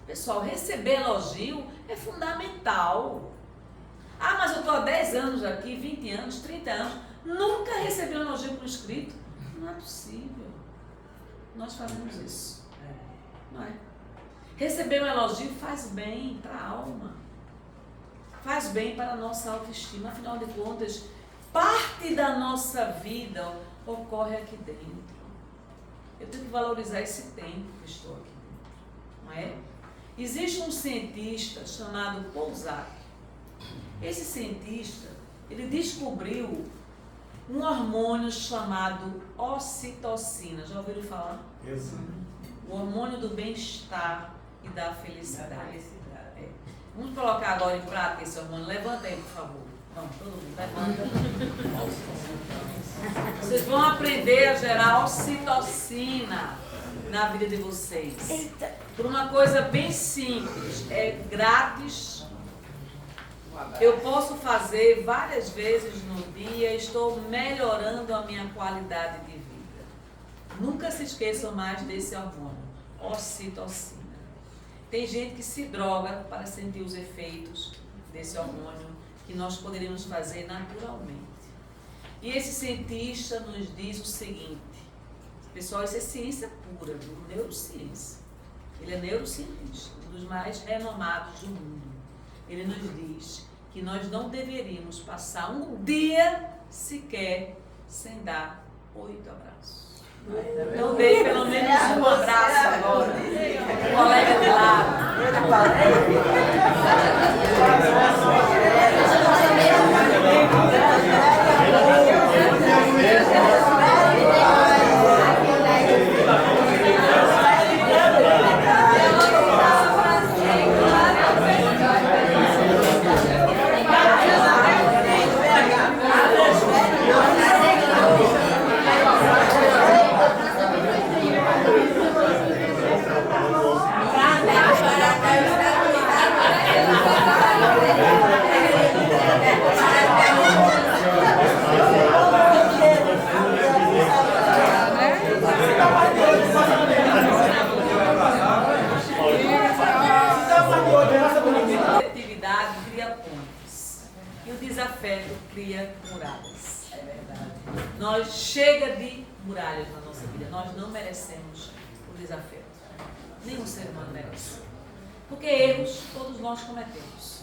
Pessoal, receber elogio é fundamental. Ah, mas eu estou há 10 anos aqui, 20 anos, 30 anos, nunca recebi um elogio por escrito. Não é possível. Nós fazemos isso. Não é? Receber um elogio faz bem para a alma, faz bem para a nossa autoestima. Afinal de contas, parte da nossa vida ocorre aqui dentro. Eu tenho que valorizar esse tempo que estou aqui dentro, não é? Existe um cientista chamado Pouzak. Esse cientista, ele descobriu um hormônio chamado ocitocina. Já ouviram falar? Exato. O hormônio do bem-estar e da felicidade. É. Vamos colocar agora em prática esse hormônio. Levanta aí, por favor. Vamos, todo mundo, levanta. Vocês vão aprender a gerar ocitocina na vida de vocês. Por uma coisa bem simples. É grátis. Eu posso fazer várias vezes no dia. Estou melhorando a minha qualidade de vida. Nunca se esqueçam mais desse hormônio, ocitocina. Tem gente que se droga para sentir os efeitos desse hormônio que nós poderíamos fazer naturalmente. E esse cientista nos diz o seguinte, pessoal, isso é ciência pura, neurociência. Ele é neurocientista, um dos mais renomados do mundo. Ele nos diz que nós não deveríamos passar um dia sequer sem dar 8 abraços. Então dei pelo menos um abraço agora. O colega de lado. Afetividade cria pontes e o desafeto cria muralhas. É verdade. Nós chega de muralhas na nossa vida. Nós não merecemos o desafeto. Nenhum ser humano merece. Porque erros todos nós cometemos.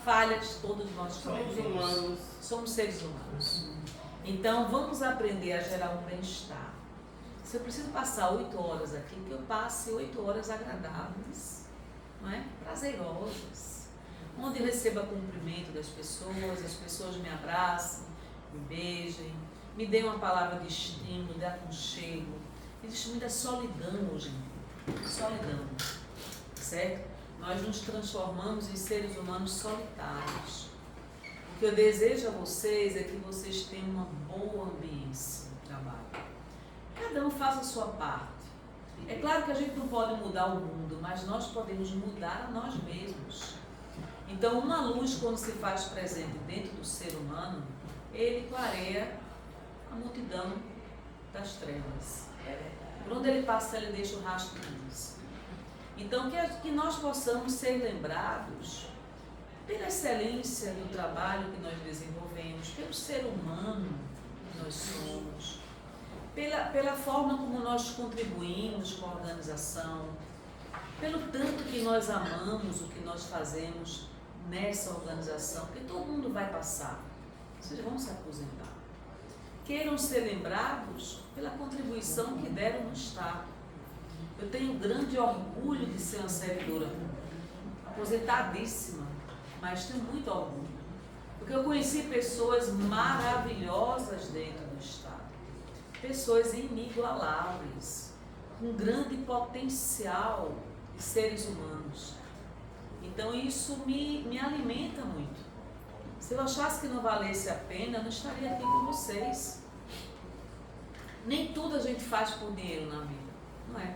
Falhas todos nós cometemos. Somos seres humanos. Então vamos aprender a gerar um bem-estar. Se eu preciso passar 8 horas aqui, que eu passe 8 horas agradáveis, não é? Prazerosas, onde eu receba cumprimento das pessoas, as pessoas me abracem, me beijem, me deem uma palavra de estímulo, de aconchego. Existe muita solidão hoje em dia, solidão, certo? Nós nos transformamos em seres humanos solitários. O que eu desejo a vocês é que vocês tenham uma boa ambiência no trabalho. Cada um faça a sua parte. É claro que a gente não pode mudar o mundo, mas nós podemos mudar a nós mesmos. Então, uma luz, quando se faz presente dentro do ser humano, ele clareia a multidão das trevas. Por onde ele passa, ele deixa o rastro de luz. Então, que nós possamos ser lembrados pela excelência do trabalho que nós desenvolvemos, pelo ser humano que nós somos, pela forma como nós contribuímos com a organização, pelo tanto que nós amamos o que nós fazemos nessa organização, porque todo mundo vai passar, vocês vão se aposentar. Queiram ser lembrados pela contribuição que deram no Estado. Eu tenho grande orgulho de ser uma servidora, aposentadíssima, mas tenho muito orgulho, porque eu conheci pessoas maravilhosas dentro do Estado, pessoas inigualáveis, com grande potencial de seres humanos. Então isso me alimenta muito. Se eu achasse que não valesse a pena, eu não estaria aqui com vocês. Nem tudo a gente faz por dinheiro na vida, não é?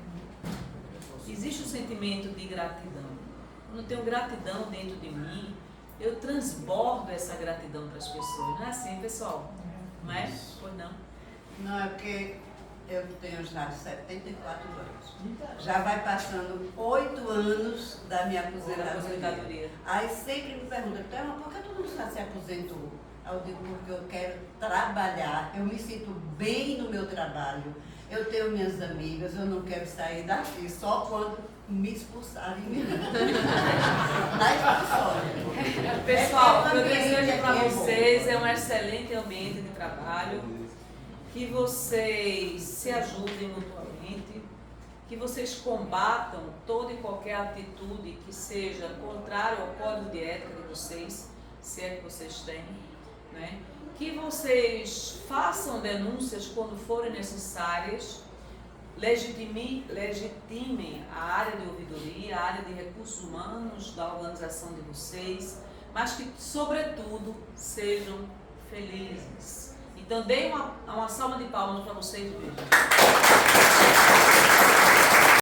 Existe um sentimento de gratidão. Quando eu tenho gratidão dentro de mim, eu transbordo essa gratidão para as pessoas. Não é assim, pessoal? Não é? Pois não? Não, é porque eu tenho já 74 anos. Já vai passando 8 anos da minha aposentadoria. Aí sempre me perguntam, Thelma, por que tu não já se aposentou? Aí eu digo, porque eu quero trabalhar, eu me sinto bem no meu trabalho. Eu tenho minhas amigas, eu não quero sair daqui só quando me expulsarem mesmo. Na expulsória. Pessoal, É eu um ambiente desejo para aqui vocês um excelente ambiente de trabalho, que vocês se ajudem mutuamente, que vocês combatam toda e qualquer atitude que seja contrária ao código de ética de vocês, se é que vocês têm, né? Que vocês façam denúncias quando forem necessárias, legitimem a área de ouvidoria, a área de recursos humanos da organização de vocês, mas que, sobretudo, sejam felizes. Então, deem uma salva de palmas para vocês mesmos.